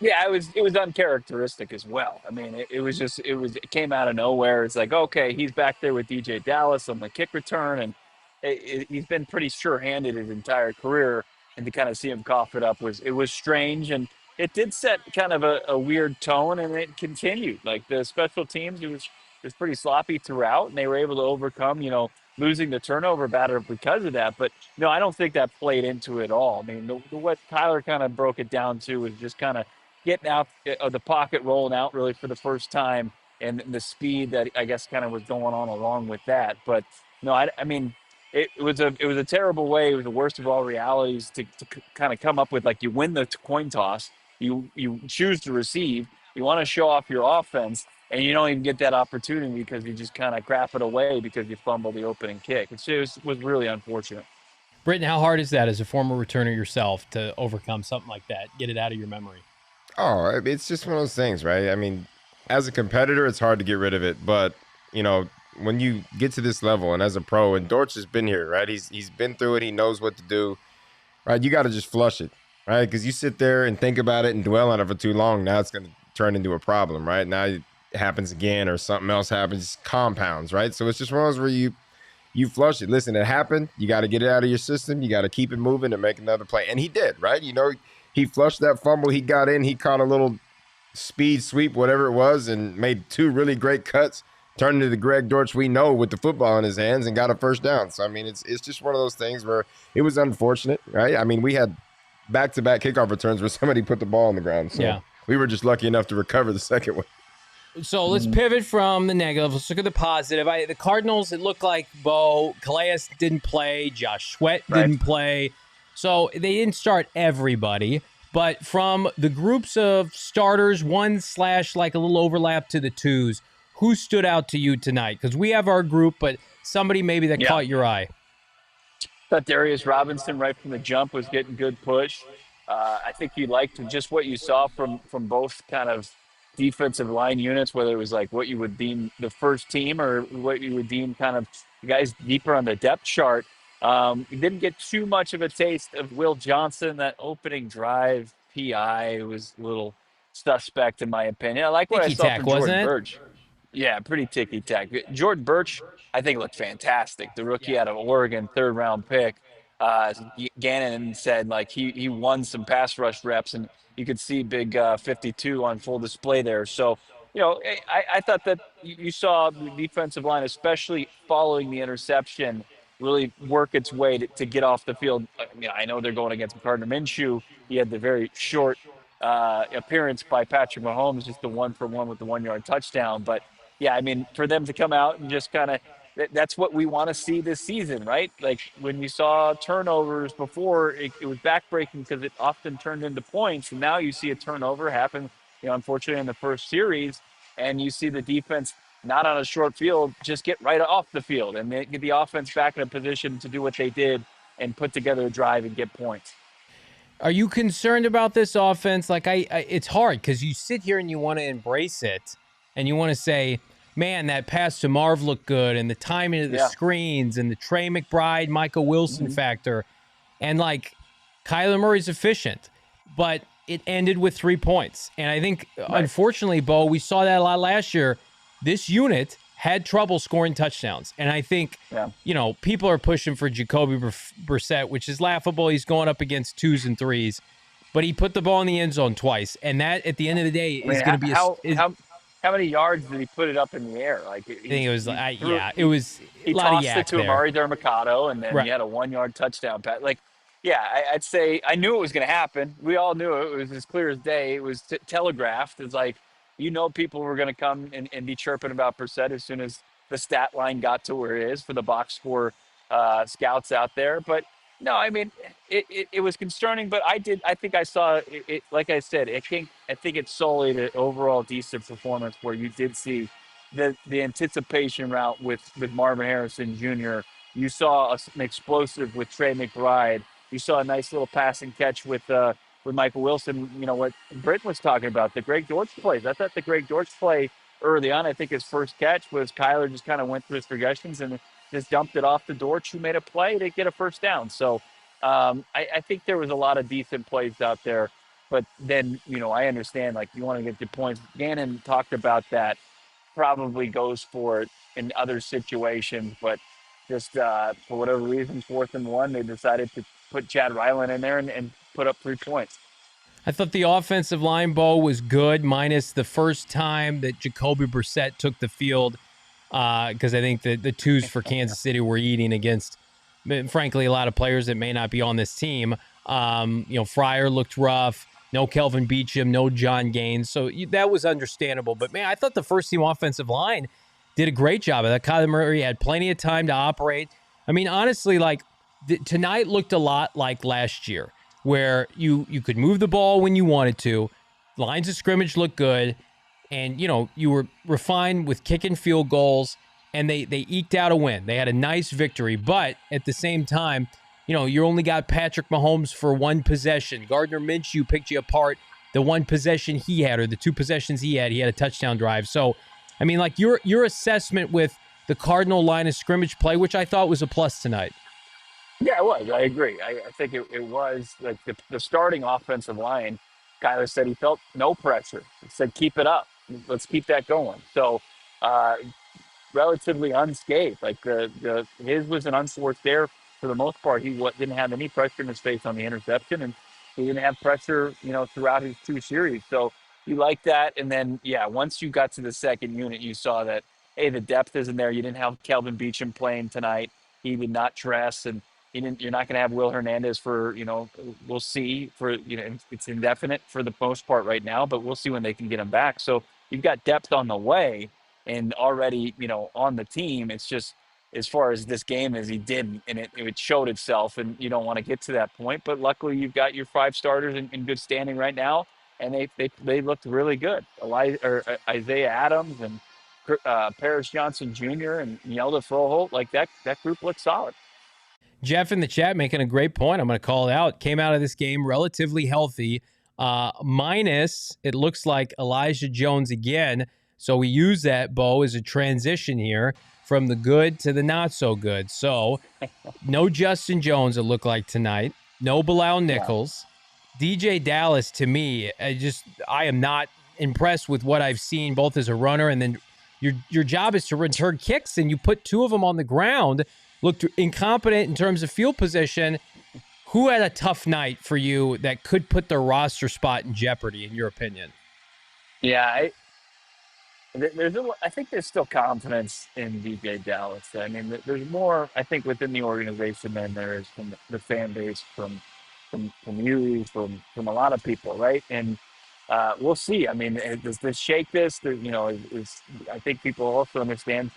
D: Yeah, it was uncharacteristic as well. I mean, it came out of nowhere. It's like, okay, he's back there with DJ Dallas on the kick return, and he's been pretty sure-handed his entire career, and to kind of see him cough it up was strange, and it did set kind of a weird tone, and it continued. Like the special teams, it was pretty sloppy throughout, and they were able to overcome, losing the turnover battle because of that. But no, I don't think that played into it all. I mean, what Tyler kind of broke it down to was just kind of getting out of the pocket, rolling out really for the first time, and the speed that I guess kind of was going on along with that. But no, I mean, it was a terrible way. It was the worst of all realities to kind of come up with. Like, you win the coin toss, you choose to receive, you want to show off your offense, and you don't even get that opportunity because you just kind of crap it away because you fumble the opening kick. It was really unfortunate.
A: Brittan, how hard is that as a former returner yourself to overcome something like that? Get it out of your memory.
B: Oh, it's just one of those things, right? I mean, as a competitor, it's hard to get rid of it, but when you get to this level and as a pro, and Dortch has been here, right? He's been through it. He knows what to do, right? You got to just flush it, right? Because you sit there and think about it and dwell on it for too long. Now it's going to turn into a problem, right? Now it happens again or something else happens, compounds, right? So it's just one of those where you flush it. Listen, it happened. You got to get it out of your system. You got to keep it moving and make another play. And he did, right? He flushed that fumble. He got in. He caught a little speed sweep, whatever it was, and made 2 really great cuts. Turned into the Greg Dortch we know with the football in his hands and got a first down. So, I mean, it's just one of those things where it was unfortunate, right? I mean, we had back-to-back kickoff returns where somebody put the ball on the ground. So we were just lucky enough to recover the second one.
A: So let's pivot from the negative. Let's look at the positive. The Cardinals, it looked like Calais didn't play. Josh Sweat didn't play. So they didn't start everybody. But from the groups of starters, 1/ like a little overlap to the 2s, who stood out to you tonight? Because we have our group, but somebody maybe that caught your eye.
D: Thought Darius Robinson right from the jump was getting good push. I think you liked just what you saw from both kind of defensive line units, whether it was like what you would deem the first team or what you would deem kind of guys deeper on the depth chart. You didn't get too much of a taste of Will Johnson. That opening drive PI was a little suspect in my opinion. I like what I saw from Jordan Burch. Yeah, pretty ticky-tack. Jordan Burch, I think, looked fantastic. The rookie out of Oregon, 3rd-round pick. Gannon said, like, he won some pass rush reps, and you could see big 52 on full display there. So, I thought that you saw the defensive line, especially following the interception, really work its way to get off the field. I know they're going against Gardner Minshew. He had the very short appearance by Patrick Mahomes, just the 1-for-1 with the 1-yard touchdown. But yeah, I mean, for them to come out and just kind of, that's what we want to see this season, right? Like when you saw turnovers before, it was backbreaking because it often turned into points. And now you see a turnover happen, unfortunately in the first series, and you see the defense not on a short field, just get right off the field and get the offense back in a position to do what they did and put together a drive and get points.
A: Are you concerned about this offense? Like it's hard because you sit here and you want to embrace it and you want to say, man, that pass to Marv looked good and the timing of the screens and the Trey McBride, Michael Wilson factor. And like Kyler Murray's efficient, but it ended with 3 points. And I think, unfortunately, Bo, we saw that a lot last year. This unit had trouble scoring touchdowns. And I think, people are pushing for Jacoby Brissett, which is laughable. He's going up against 2s and 3s. But he put the ball in the end zone twice. And that, at the end of the day, is going to be
D: how many yards did he put it up in the air? Like
A: I think it was, it was a lot of yak there. He tossed it to
D: Amari Dermacado, and then he had a 1-yard touchdown pass. Like, I'd say I knew it was going to happen. We all knew it. It was as clear as day. It was telegraphed. It's like, people were going to come and be chirping about Brissett as soon as the stat line got to where it is for the box score scouts out there. But no, I mean, it was concerning, but I think I saw it, like I said, I think it's solely the overall decent performance where you did see the anticipation route with Marvin Harrison Jr. You saw an explosive with Trey McBride. You saw a nice little passing catch with Michael Wilson. What Brittan was talking about, the Greg Dortch plays. I thought the Greg Dortch play early on, I think his first catch was Kyler just kind of went through his progressions and just dumped it off to Dortch, who made a play to get a first down. So I think there was a lot of decent plays out there. But then, I understand, like, you want to get the points. Gannon talked about that, probably goes for it in other situations. But just for whatever reason, 4th and 1, they decided to put Chad Ryland in there and put up 3 points.
A: I thought the offensive line, Bo, was good, minus the first time that Jacoby Brissett took the field. Because I think the 2s for Kansas City were eating against, frankly, a lot of players that may not be on this team. Fryer looked rough. No Kelvin Beachum, no John Gaines. So that was understandable. But, man, I thought the first team offensive line did a great job. I thought Kyler Murray had plenty of time to operate. I mean, honestly, like, tonight looked a lot like last year, where you could move the ball when you wanted to. Lines of scrimmage looked good. And, you were refined with kicking field goals, and they eked out a win. They had a nice victory. But at the same time, you only got Patrick Mahomes for one possession. Gardner Minshew picked you apart the one possession he had, or the two possessions he had a touchdown drive. So, I mean, like your assessment with the Cardinal line of scrimmage play, which I thought was a plus tonight.
D: Yeah, it was. I agree. I think it was like the starting offensive line. Kyler said he felt no pressure. He said, keep it up. Let's keep that going. So, uh, relatively unscathed. Like his was an unforced error for the most part. He didn't have any pressure in his face on the interception, and he didn't have pressure, throughout his two series. So you like that. And then once you got to the second unit, you saw that hey, the depth isn't there. You didn't have Kelvin Beachum playing tonight. He did not dress, and you're not going to have Will Hernandez for we'll see for it's indefinite for the most part right now, but we'll see when they can get him back. So you've got depth on the way and already, on the team. It's just as far as this game as he did, and it showed itself, and you don't want to get to that point. But luckily, you've got your five starters in good standing right now, and they looked really good. Isaiah Adams and Paris Johnson Jr. and Yelda Froholt, like that group looked solid.
A: Jeff in the chat making a great point. I'm going to call it out. Came out of this game relatively healthy, minus it looks like Elijah Jones again. So we use that, Bo, as a transition here from the good to the not so good. So no Justin Jones, it looked like tonight. No Bilal Nichols. DJ Dallas, to me, I am not impressed with what I've seen, both as a runner and then your job is to return kicks, and you put two of them on the ground. Looked incompetent in terms of field position. Who had a tough night for you that could put their roster spot in jeopardy, in your opinion?
D: Yeah, I think there's still confidence in DJ Dallas. I mean, there's more, I think, within the organization than there is from the fan base, from you, from a lot of people, right? And we'll see. I mean, does this shake this? I think people also understand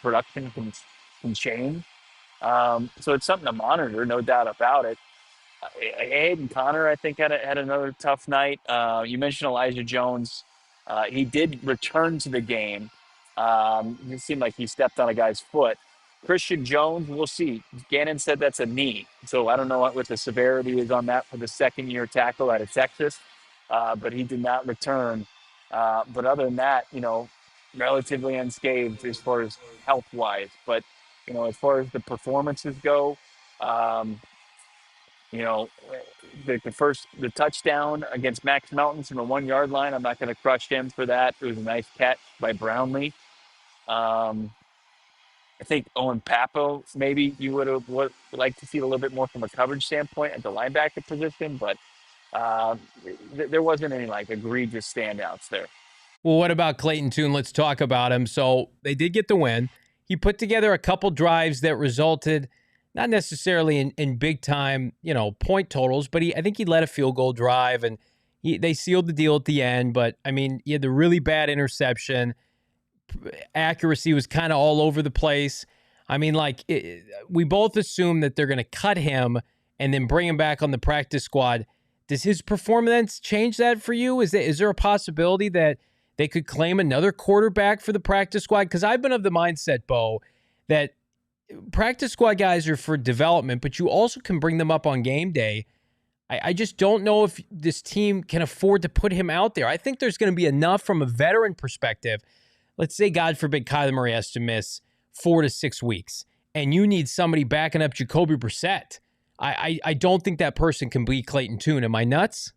D: production can change. So it's something to monitor, no doubt about it. Hayden Connor, I think, had another tough night. You mentioned Elijah Jones. He did return to the game. It seemed like he stepped on a guy's foot. Christian Jones, we'll see. Gannon said that's a knee. So I don't know what the severity is on that for the second-year tackle out of Texas. But he did not return. But other than that, relatively unscathed as far as health-wise. But, as far as the performances go, the touchdown against Max Mountains from the 1 yard line, I'm not going to crush him for that. It was a nice catch by Brownlee. I think Owen Papo, maybe you would like to see a little bit more from a coverage standpoint at the linebacker position, but there wasn't any egregious standouts there.
A: Well, what about Clayton Tune? Let's talk about him. So they did get the win. He put together a couple drives that resulted not necessarily in big time, point totals, but I think he led a field goal drive, and they sealed the deal at the end. But I mean, he had the really bad interception. Accuracy was kind of all over the place. I mean, we both assume that they're going to cut him and then bring him back on the practice squad. Does his performance change that for you? Is there a possibility that they could claim another quarterback for the practice squad? Because I've been of the mindset, Bo, that practice squad guys are for development, but you also can bring them up on game day. I just don't know if this team can afford to put him out there. I think there's going to be enough from a veteran perspective. Let's say, God forbid, Kyler Murray has to miss 4 to 6 weeks, and you need somebody backing up Jacoby Brissett. I don't think that person can be Clayton Tune. Am I nuts?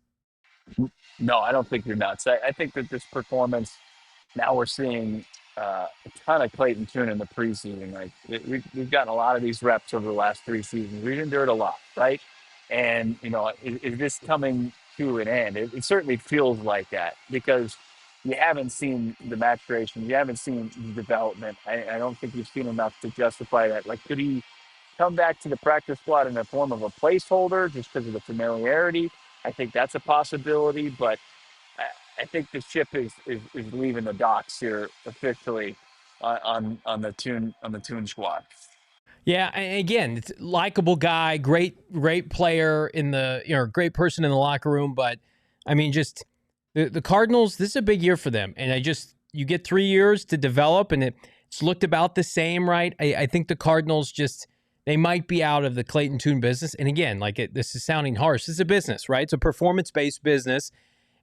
D: No, I don't think you're nuts. I think that this performance, now we're seeing a ton of Clayton Tune in the preseason. We've gotten a lot of these reps over the last 3 seasons. We've endured a lot, right? And, is this coming to an end? It certainly feels like that because you haven't seen the maturation. You haven't seen the development. I don't think you've seen enough to justify that. Could he come back to the practice squad in the form of a placeholder just because of the familiarity? I think that's a possibility, but I think the ship is leaving the docks here officially on the Tune squad.
A: Yeah, and again, it's a likable guy, great player great person in the locker room, but I mean, just the Cardinals, this is a big year for them, and you get 3 years to develop, and it's looked about the same, right? I think the Cardinals they might be out of the Clayton Tune business. And again, like this is sounding harsh. This is a business, right? It's a performance-based business.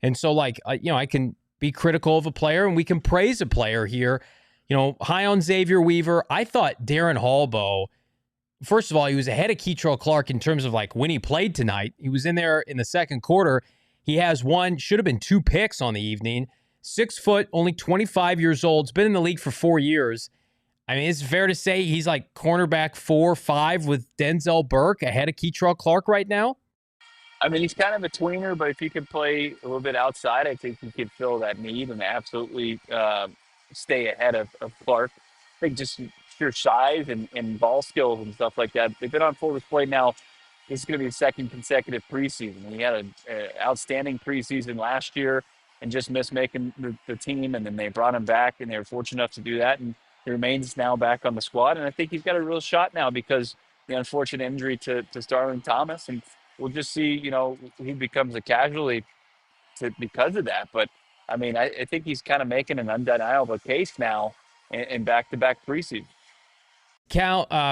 A: And so I can be critical of a player and we can praise a player here. High on Xavier Weaver. I thought Darren Hall, first of all, he was ahead of Keitrell Clark in terms of when he played tonight. He was in there in the second quarter. He has should have been 2 picks on the evening. 6 foot, only 25 years old. He's been in the league for 4 years. I mean, it's fair to say he's like cornerback 4-5 with Denzel Burke ahead of Keitrell Clark right now.
D: I mean, he's kind of a tweener, but if he could play a little bit outside, I think he could fill that need and absolutely stay ahead of Clark. I think just sheer size and ball skills and stuff like that. They've been on full display now. This is going to be the second consecutive preseason. He had an outstanding preseason last year and just missed making the team, and then they brought him back, and they were fortunate enough to do that, and he remains now back on the squad. And I think he's got a real shot now because the unfortunate injury to Starling Thomas, and we'll just see, he becomes a casualty because of that. But, I mean, I think he's kind of making an undeniable case now in back-to-back preseason.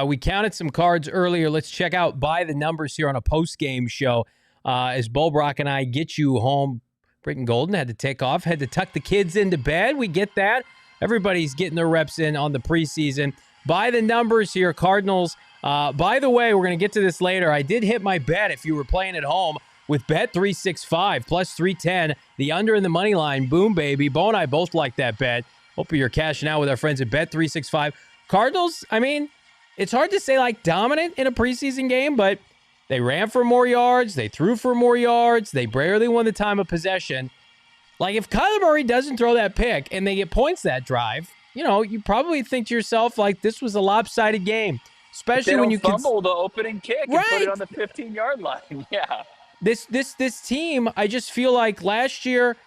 A: We counted some cards earlier. Let's check out by the numbers here on a post-game show. As Bulbrock and I get you home, Brittan Golden had to take off, had to tuck the kids into bed. We get that. Everybody's getting their reps in on the preseason. By the numbers here, Cardinals. By the way, we're going to get to this later. I did hit my bet if you were playing at home with Bet 365 plus 310, the under and the money line. Boom, baby. Bo and I both like that bet. Hope you're cashing out with our friends at Bet 365. Cardinals, I mean, it's hard to say dominant in a preseason game, but they ran for more yards. They threw for more yards. They barely won the time of possession. If Kyler Murray doesn't throw that pick and they get points that drive, you probably think to yourself, this was a lopsided game. Especially when you
D: fumble the opening kick and put it on the 15-yard line. Yeah.
A: This team, I just feel like last year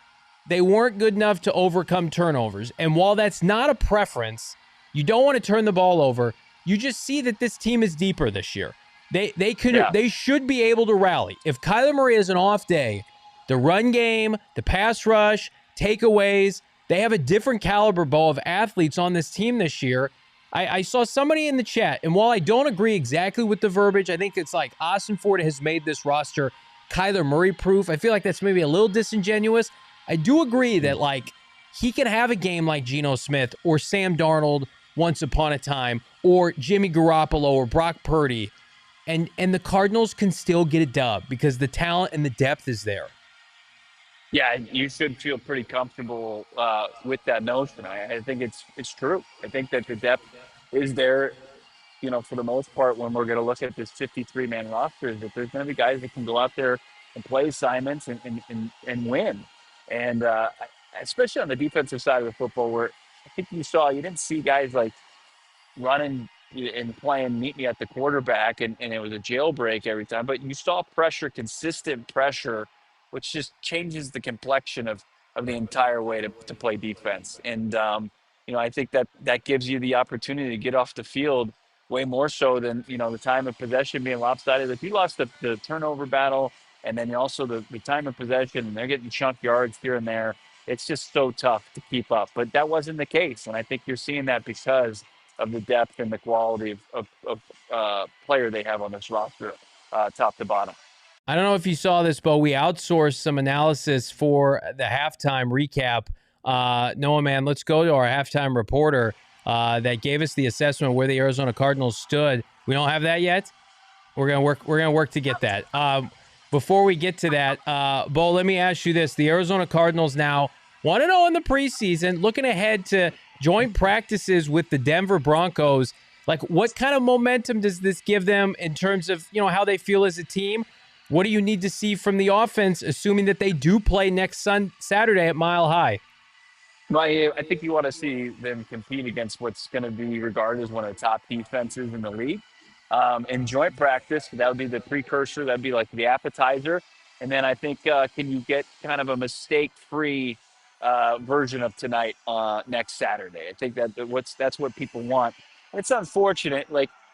A: they weren't good enough to overcome turnovers. And while that's not a preference, you don't want to turn the ball over. You just see that this team is deeper this year. They should be able to rally. If Kyler Murray has an off day, the run game, the pass rush, takeaways, they have a different caliber, Bo, of athletes on this team this year. I saw somebody in the chat, and while I don't agree exactly with the verbiage, I think it's Austin Ford has made this roster Kyler Murray proof. I feel like that's maybe a little disingenuous. I do agree that he can have a game like Geno Smith or Sam Darnold once upon a time, or Jimmy Garoppolo or Brock Purdy, and the Cardinals can still get a dub because the talent and the depth is there.
D: Yeah, you should feel pretty comfortable with that notion. I think it's true. I think that the depth is there, for the most part, when we're going to look at this 53-man roster, is that there's going to be guys that can go out there and play assignments and win. And especially on the defensive side of the football, where I think you didn't see guys running and playing meet me at the quarterback and it was a jailbreak every time, but you saw pressure, consistent pressure, which just changes the complexion of the entire way to play defense. And, I think that gives you the opportunity to get off the field way more so than, the time of possession being lopsided. If you lost the turnover battle and then also the time of possession and they're getting chunk yards here and there, it's just so tough to keep up. But that wasn't the case. And I think you're seeing that because of the depth and the quality of player they have on this roster, top to bottom.
A: I don't know if you saw this, but we outsourced some analysis for the halftime recap. Noah, man, let's go to our halftime reporter that gave us the assessment of where the Arizona Cardinals stood. We don't have that yet. We're gonna work to get that. Before we get to that, Bo, let me ask you this: the Arizona Cardinals now 1-0 in the preseason, looking ahead to joint practices with the Denver Broncos. What kind of momentum does this give them in terms of how they feel as a team? What do you need to see from the offense, assuming that they do play next Saturday at Mile High?
D: Well, I think you want to see them compete against what's going to be regarded as one of the top defenses in the league. In joint practice, that would be the precursor. That would be the appetizer. And then I think, can you get kind of a mistake-free version of tonight next Saturday? I think that's what people want. It's unfortunate.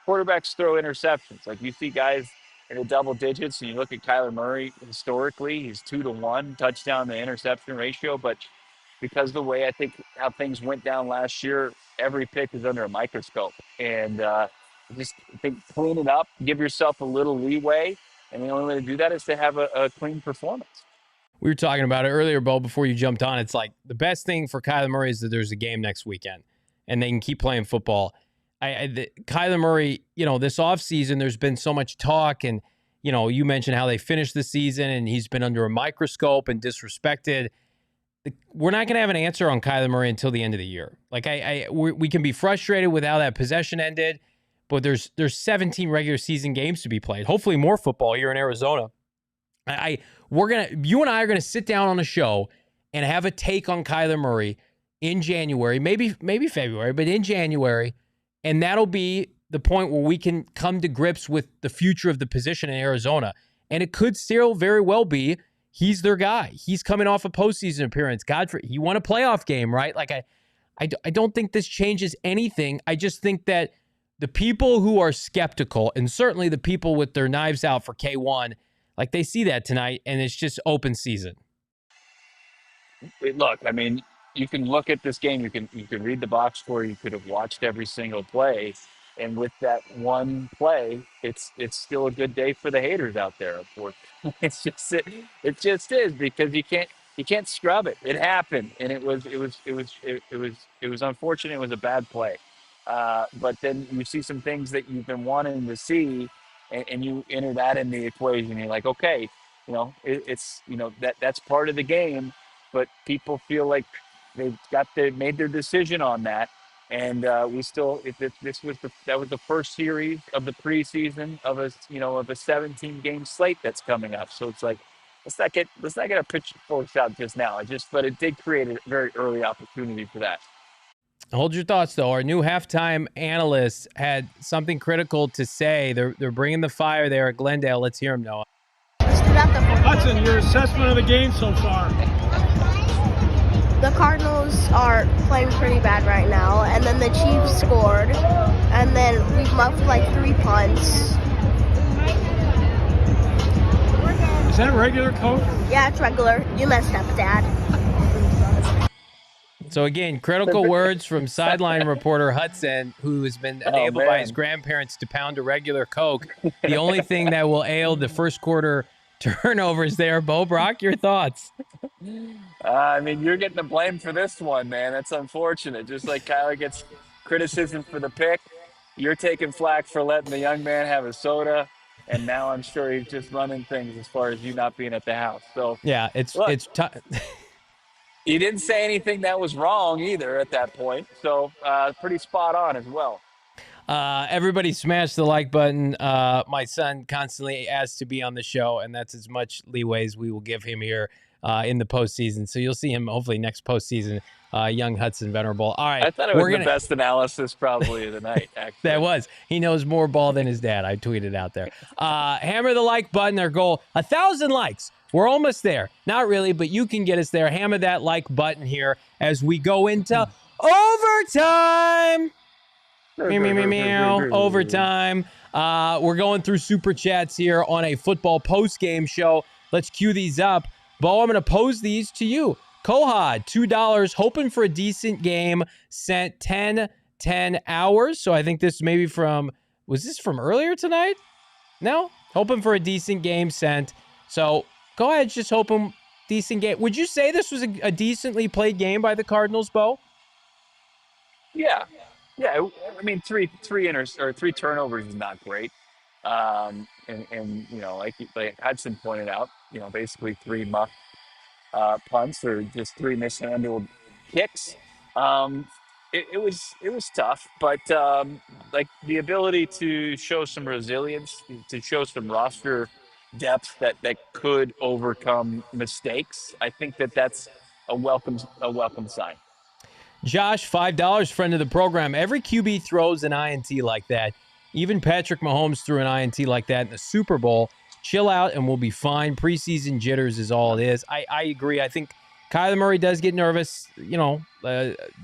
D: Quarterbacks throw interceptions. You see guys in the double digits, and you look at Kyler Murray historically, he's 2-to-1 touchdown to interception ratio. But because of the way I think how things went down last year, every pick is under a microscope. And just think, clean it up, give yourself a little leeway, and the only way to do that is to have a clean performance.
A: We were talking about it earlier, Bo, before you jumped on. It's like the best thing for Kyler Murray is that there's a game next weekend and they can keep playing football. Kyler Murray, this offseason, there's been so much talk, and, you mentioned how they finished the season and he's been under a microscope and disrespected. We're not going to have an answer on Kyler Murray until the end of the year. Like we can be frustrated with how that possession ended, but there's 17 regular season games to be played. Hopefully more football here in Arizona. You and I are gonna sit down on a show and have a take on Kyler Murray in January, maybe February, but in January, and that'll be the point where we can come to grips with the future of the position in Arizona. And it could still very well be he's their guy. He's coming off a postseason appearance. He won a playoff game, right? Like I don't think this changes anything. I just think that the people who are skeptical, and certainly the people with their knives out for K1, like they see that tonight, and it's just open season.
D: Look, I mean, you can look at this game. You can read the box score. You could have watched every single play, and with that one play, it's still a good day for the haters out there. Unfortunately, it just is, because you can't scrub it. It happened, and it was unfortunate. It was a bad play, but then you see some things that you've been wanting to see, and you enter that in the equation. You're like, okay, it's that's part of the game, but people feel like they've made their decision on that, and that was the first series of the preseason of a 17 game slate that's coming up. So it's like, let's not get a pitchforks out just now. But it did create a very early opportunity for that.
A: Hold your thoughts, though. Our new halftime analyst had something critical to say. They're bringing the fire there at Glendale. Let's hear him, Noah.
E: Hudson, your assessment of the game so far?
F: The Cardinals are playing pretty bad right now, and then the Chiefs scored, and then we muffed like 3 punts.
E: Is that a regular, Coach?
F: Yeah, it's regular. You messed up, Dad.
A: So again, critical words from sideline reporter Hudson, who has been enabled by his grandparents to pound a regular Coke. The only thing that will ail the first quarter turnovers there. Bo Brock, your thoughts?
D: I mean, you're getting the blame for this one, man. That's unfortunate. Just like Kyler gets criticism for the pick, you're taking flack for letting the young man have a soda, and now I'm sure he's just running things as far as you not being at the house. So
A: yeah,
D: you didn't say anything that was wrong either at that point, so pretty spot on as well.
A: Everybody smash the like button. My son constantly asks to be on the show, and that's as much leeway as we will give him here in the postseason. So you'll see him hopefully next postseason, young Hudson Venerable. All right.
D: I thought it was the best analysis probably of the night, actually.
A: That was. He knows more ball than his dad. I tweeted out there. Hammer the like button. Our goal, 1,000 likes. We're almost there. Not really, but you can get us there. Hammer that like button here as we go into overtime. Overtime. We're going through super chats here on a football post-game show. Let's cue these up. Bo, I'm going to pose these to you. Kohad, $2, hoping for a decent game, sent 10 hours. So I think this maybe was this from earlier tonight? No? Hoping for a decent game sent. So go ahead, just hoping decent game. Would you say this was a decently played game by the Cardinals, Bo?
D: Yeah. Yeah, I mean, three turnovers is not great, and like Hudson pointed out, basically 3 muff punts or just 3 mishandled kicks. It was tough, but like the ability to show some resilience, to show some roster depth that could overcome mistakes. I think that's a welcome sign.
A: Josh, $5, friend of the program. Every QB throws an INT like that. Even Patrick Mahomes threw an INT like that in the Super Bowl. Chill out and we'll be fine. Preseason jitters is all it is. I agree. I think Kyler Murray does get nervous, to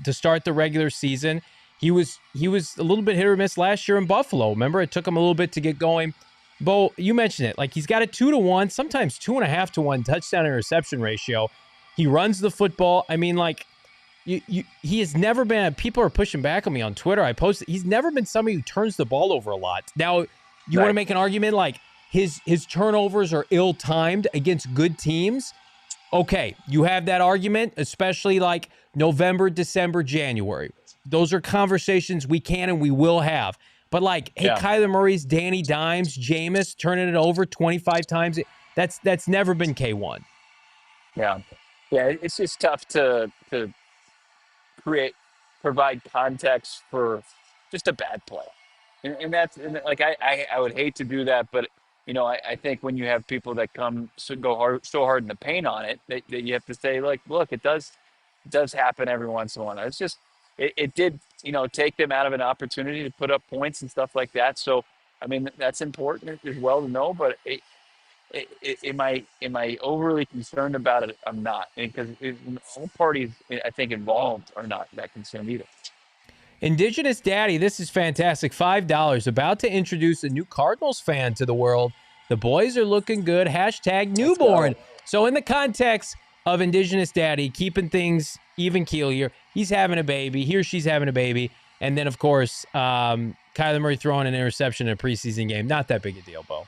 A: start the regular season. He was a little bit hit or miss last year in Buffalo. Remember, it took him a little bit to get going. Bo, you mentioned it. Like, he's got a 2-to-1, sometimes 2.5-to-1 touchdown interception ratio. He runs the football. I mean, like, he has never been. People are pushing back on me on Twitter. I posted. He's never been somebody who turns the ball over a lot. Now, you want to make an argument like his turnovers are ill-timed against good teams. Okay, you have that argument, especially like November, December, January. Those are conversations we can and we will have. But like, hey, Kyler Murray's Danny Dimes, Jameis turning it over 25 times. That's never been K1.
D: Yeah. Yeah, it's just tough to provide context for just a bad play. And that's like I would hate to do that, but I think when you have people that go so hard in the paint on it that you have to say, like, look, it does happen every once in a while. It's just it did take them out of an opportunity to put up points and stuff like that. So I mean that's important as well to know, but am I overly concerned about it? I'm not, because all parties I think involved are not that concerned either.
A: Indigenous Daddy, this is fantastic. $5. About to introduce a new Cardinals fan to the world. The boys are looking good. Hashtag newborn. So in the context of Indigenous Daddy, keeping things even keel here, he's having a baby. He or she's having a baby. And then, of course, Kyler Murray throwing an interception in a preseason game. Not that big a deal, Bo.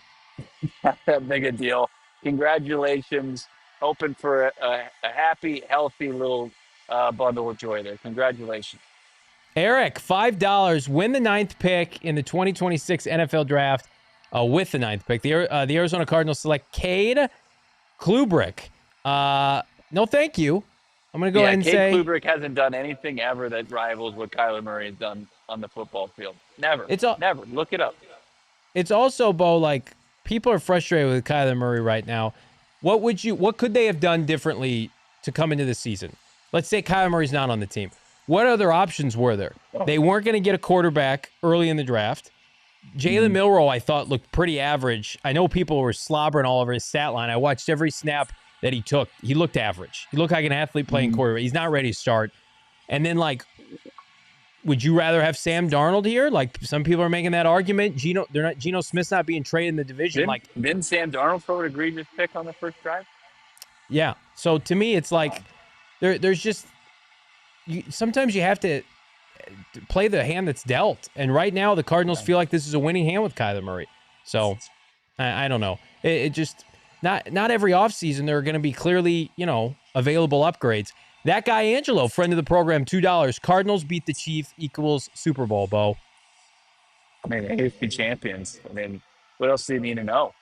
D: Not that big a deal. Congratulations. Hoping for a happy, healthy little bundle of joy there. Congratulations.
A: Eric, $5. Win the 9th pick in the 2026 NFL Draft with the 9th pick. The Arizona Cardinals select Cade Klubrick. No, thank you. I'm going to go ahead and say...
D: Cade Klubrick hasn't done anything ever that rivals what Kyler Murray has done on the football field. Never. Never. Look it up.
A: It's also, Bo, like, people are frustrated with Kyler Murray right now. What could they have done differently to come into the season? Let's say Kyler Murray's not on the team. What other options were there? They weren't going to get a quarterback early in the draft. Jalen Milroe, I thought, looked pretty average. I know people were slobbering all over his stat line. I watched every snap that he took. He looked average. He looked like an athlete playing quarterback. He's not ready to start. And then, like, would you rather have Sam Darnold here? Like, some people are making that argument. Geno Smith's not being traded in the division.
D: Didn't Sam Darnold throw an egregious pick on the first drive?
A: Yeah. So to me, it's like there's just... sometimes you have to play the hand that's dealt. And right now, the Cardinals feel like this is a winning hand with Kyler Murray. So, I don't know. It just, not every offseason there are going to be clearly, available upgrades. That guy, Angelo, friend of the program, $2. Cardinals beat the Chiefs equals Super Bowl, Bo.
D: I mean, AFC champions. I mean, what else do you need to know?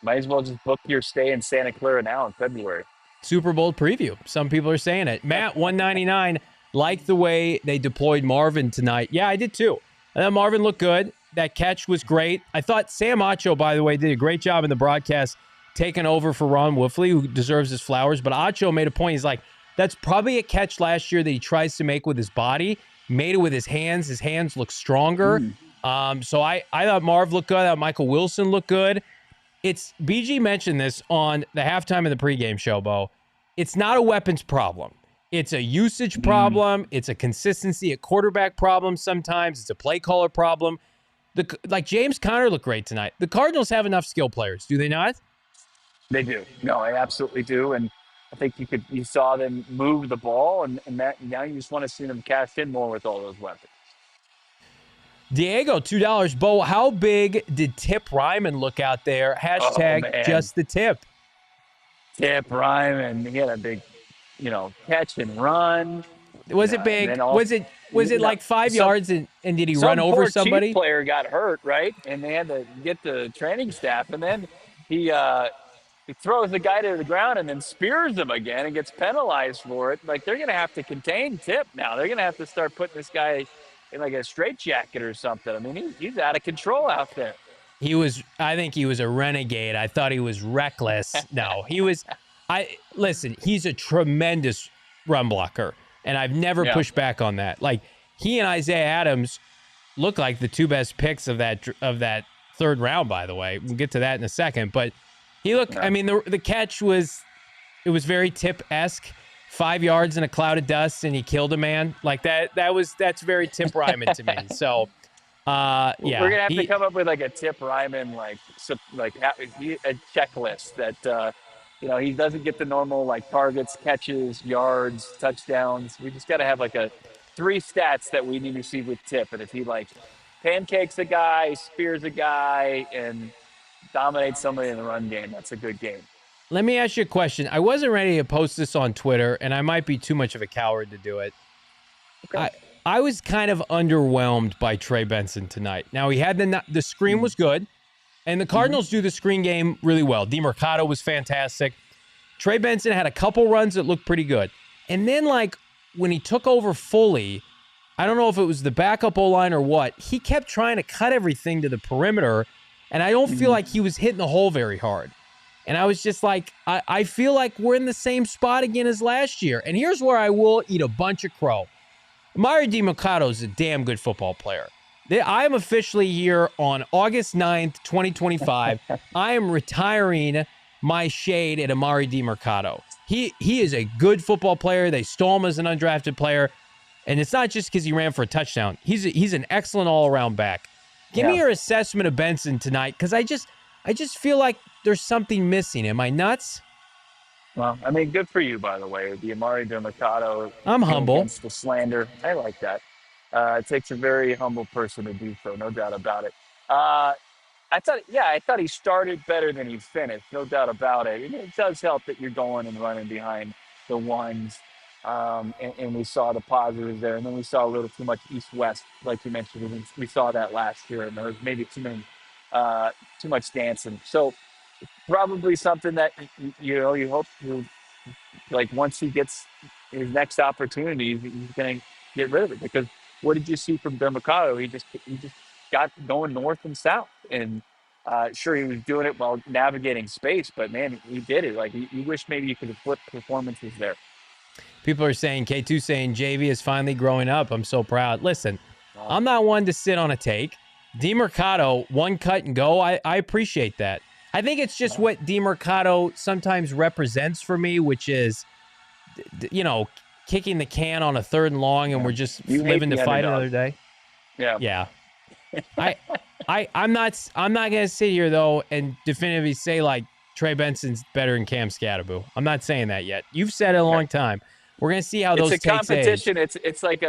D: Might as well just book your stay in Santa Clara now in February.
A: Super Bowl preview. Some people are saying it. Matt, 199, liked the way they deployed Marvin tonight. Yeah, I did too. I thought Marvin looked good. That catch was great. I thought Sam Acho, by the way, did a great job in the broadcast taking over for Ron Wolfley, who deserves his flowers. But Acho made a point. He's like, that's probably a catch last year that he tries to make with his body. Made it with his hands. His hands look stronger. So I thought Marv looked good. I thought Michael Wilson looked good. It's BG mentioned this on the halftime of the pregame show, Bo. It's not a weapons problem. It's a usage problem. It's a consistency at quarterback problem sometimes. It's a play caller problem. Like James Conner looked great tonight. The Cardinals have enough skill players, do they not?
D: They do. No, they absolutely do. And I think you saw them move the ball, and that now you just want to see them cash in more with all those weapons.
A: Diego, $2. Bo, how big did Tip Ryman look out there? Hashtag just the tip.
D: Tip Ryman, he had a big, catch and run.
A: Was it big? Was it like 5 yards and did he run over somebody?
D: Chief player got hurt, right? And they had to get the training staff, and then he throws the guy to the ground and then spears him again and gets penalized for it. Like, they're going to have to contain Tip now. They're going to have to start putting this guy in like a straitjacket or something. I mean, he's out of control out there.
A: I think he was a renegade. I thought he was reckless. No, listen, he's a tremendous run blocker, and I've never pushed back on that. Like, he and Isaiah Adams look like the two best picks of that third round, by the way. We'll get to that in a second, but he looked, I mean, the catch was very Tip-esque. 5 yards in a cloud of dust, and he killed a man. Like that's very Tip Ryman to me. So, yeah.
D: We're going to have to come up with like a Tip Ryman, like a checklist that he doesn't get the normal like targets, catches, yards, touchdowns. We just got to have like a 3 stats that we need to see with Tip. And if he like pancakes a guy, spears a guy, and dominates somebody in the run game, that's a good game.
A: Let me ask you a question. I wasn't ready to post this on Twitter, and I might be too much of a coward to do it.
D: Okay.
A: I was kind of underwhelmed by Trey Benson tonight. Now, he had the screen was good, and the Cardinals do the screen game really well. DeMercado was fantastic. Trey Benson had a couple runs that looked pretty good. And then, like, when he took over fully, I don't know if it was the backup O-line or what, he kept trying to cut everything to the perimeter, and I don't feel like he was hitting the hole very hard. And I was just like, I feel like we're in the same spot again as last year. And here's where I will eat a bunch of crow. Emari Demercado is a damn good football player. I am officially here on August 9th, 2025. I am retiring my shade at Emari Demercado. He is a good football player. They stole him as an undrafted player. And it's not just because he ran for a touchdown. He's an excellent all-around back. Give me your assessment of Benson tonight, because I just feel like there's something missing. Am I nuts?
D: Well, I mean, good for you, by the way. The Emari Demercado.
A: I'm humble.
D: Against the slander. I like that. It takes a very humble person to do so, no doubt about it. I thought he started better than he finished, no doubt about it. And it does help that you're going and running behind the ones. And we saw the positives there. And then we saw a little too much east-west, like you mentioned. We saw that last year, and there was maybe too much dancing. So probably something that, you hope to, like, once he gets his next opportunity, he's going to get rid of it. Because what did you see from Demercado? He just got going north and south. And sure, he was doing it while navigating space, but, man, he did it. Like, you wish maybe you could have flipped performances there.
A: People are saying, K2 saying, JV is finally growing up. I'm so proud. Listen, I'm not one to sit on a take. Demercado, one cut and go. I appreciate that. I think it's just what Demercado sometimes represents for me, which is, kicking the can on a 3rd and long, and we're just living to fight another day. Yeah. I'm not gonna sit here though and definitively say like Trey Benson's better than Cam Scatterbo. I'm not saying that yet. You've said it a long time. We're gonna see how those takes age.
D: It's a competition. It's like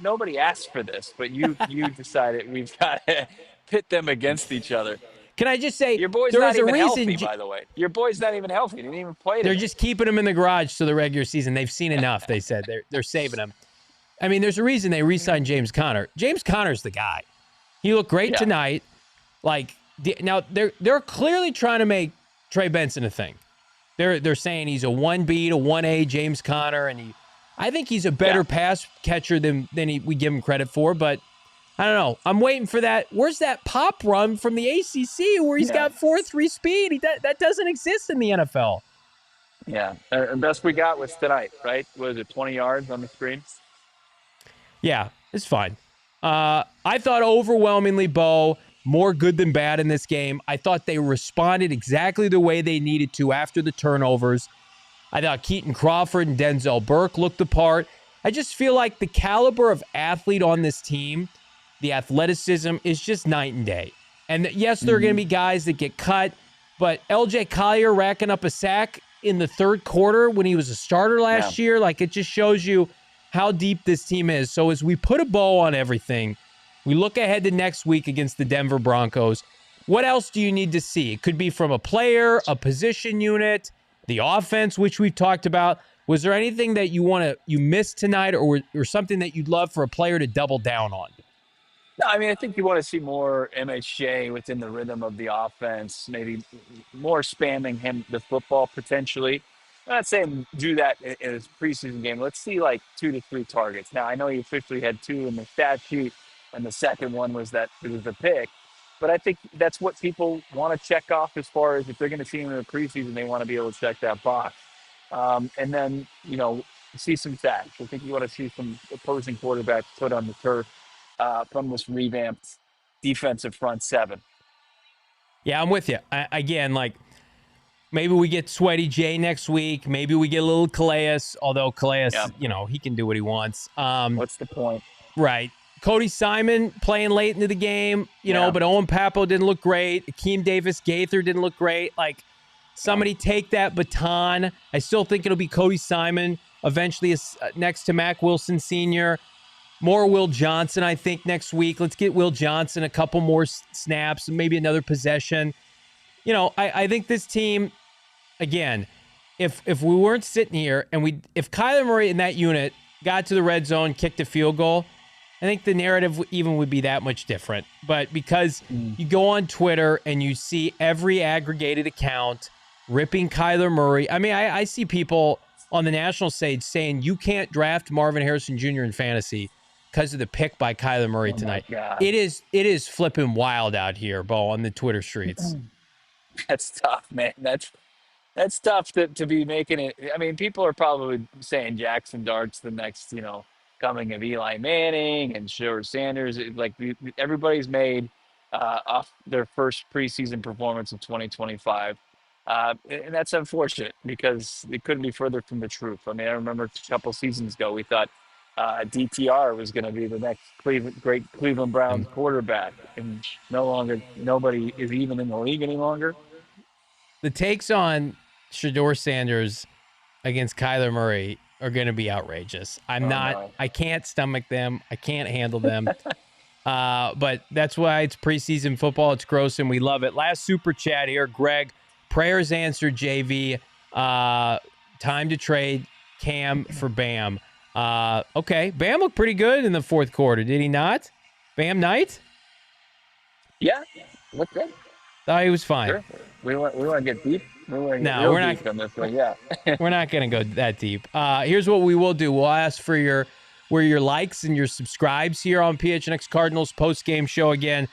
D: nobody asked for this, but you decided we've got to pit them against each other.
A: Can I just say,
D: your boy's not even healthy, by the way. Your boy's not even healthy. He didn't even play today.
A: They're just keeping him in the garage to the regular season. They've seen enough, they said. They're saving him. I mean, there's a reason they re-signed James Conner. James Conner's the guy. He looked great tonight. Like, now, they're clearly trying to make Trey Benson a thing. They're saying he's a 1B to 1A James Conner, and I think he's a better pass catcher than we give him credit for, but I don't know. I'm waiting for that. Where's that pop run from the ACC where he's got 4.3 speed? That doesn't exist in the NFL.
D: Yeah. The best we got was tonight, right? Was it 20 yards on the screen?
A: Yeah, it's fine. I thought overwhelmingly, Bo, more good than bad in this game. I thought they responded exactly the way they needed to after the turnovers. I thought Keaton Crawford and Denzel Burke looked the part. I just feel like the caliber of athlete on this team, the athleticism, is just night and day. And yes, there are going to be guys that get cut, but LJ Collier racking up a sack in the 3rd quarter when he was a starter last year, like, it just shows you how deep this team is. So as we put a bow on everything, we look ahead to next week against the Denver Broncos. What else do you need to see? It could be from a player, a position unit, the offense, which we've talked about. Was there anything that you missed tonight, or something that you'd love for a player to double down on?
D: No, I mean, I think you want to see more MHJ within the rhythm of the offense, maybe more spamming him the football potentially. I'm not saying do that in his preseason game. Let's see like 2 to 3 targets. Now, I know he officially had 2 in the stat sheet, and the second one was the pick. But I think that's what people want to check off as far as if they're going to see him in the preseason, they want to be able to check that box. And then, see some sacks. I think you want to see some opposing quarterbacks put on the turf from this revamped defensive front 7.
A: Yeah, I'm with you. Again, like, maybe we get Sweaty J next week. Maybe we get a little Calais, although Calais, he can do what he wants.
D: What's the point?
A: Right. Cody Simon playing late into the game, but Owen Papo didn't look great. Akeem Davis-Gaither didn't look great. Like, somebody take that baton. I still think it'll be Cody Simon eventually next to Mac Wilson Sr. More Will Johnson, I think, next week. Let's get Will Johnson a couple more snaps, maybe another possession. I think this team, again, if we weren't sitting here and if Kyler Murray in that unit got to the red zone, kicked a field goal, I think the narrative even would be that much different. But because you go on Twitter and you see every aggregated account ripping Kyler Murray. I mean, I see people on the national stage saying you can't draft Marvin Harrison Jr. in fantasy because of the pick by Kyler Murray tonight. It is flipping wild out here, Bo, on the Twitter streets.
D: That's tough, man. That's tough to be making it. I mean, people are probably saying Jackson Dart's the next, coming of Eli Manning and Shedeur Sanders. Everybody's made off their first preseason performance of 2025. And that's unfortunate because it couldn't be further from the truth. I mean, I remember a couple seasons ago, we thought DTR was going to be the next great Cleveland Browns quarterback, and nobody is even in the league any longer.
A: The takes on Shedeur Sanders against Kyler Murray are going to be outrageous. I can't stomach them. I can't handle them. But that's why it's preseason football. It's gross and we love it. Last super chat here, Greg. Prayers answered, JV. Time to trade Cam for Bam. Okay. Bam looked pretty good in the fourth quarter, did he not? Bam Knight?
D: Yeah, looked good.
A: Thought he was fine.
D: Sure. We want to get deep.
A: We're not
D: on this one. Yeah.
A: We're not going to go that deep. Here's what we will do. We'll ask for your likes and your subscribes here on PHNX Cardinals post-game show. Again,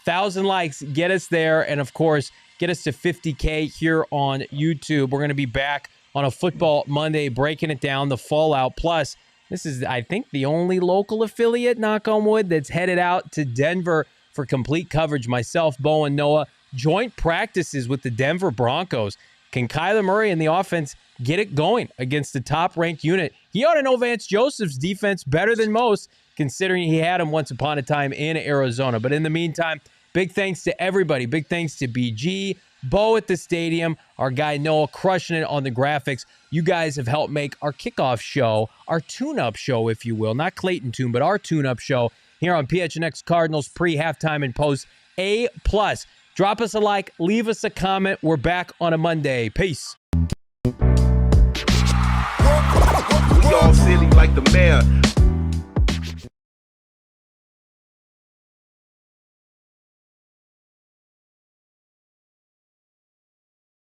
A: 1,000 likes, get us there, and of course, get us to 50K here on YouTube. We're going to be back on a Football Monday, breaking it down, the fallout. Plus, this is, I think, the only local affiliate, knock on wood, that's headed out to Denver for complete coverage. Myself, Bo, and Noah, joint practices with the Denver Broncos. Can Kyler Murray and the offense get it going against the top-ranked unit? He ought to know Vance Joseph's defense better than most, considering he had him once upon a time in Arizona. But in the meantime, big thanks to everybody. Big thanks to BG, Bo at the stadium, our guy Noah crushing it on the graphics. You guys have helped make our kickoff show, our tune-up show, if you will. Not Clayton Tune, but our tune-up show here on PHNX Cardinals pre-halftime and post A+. Drop us a like, leave us a comment. We're back on a Monday. Peace.
G: We all silly like the mayor.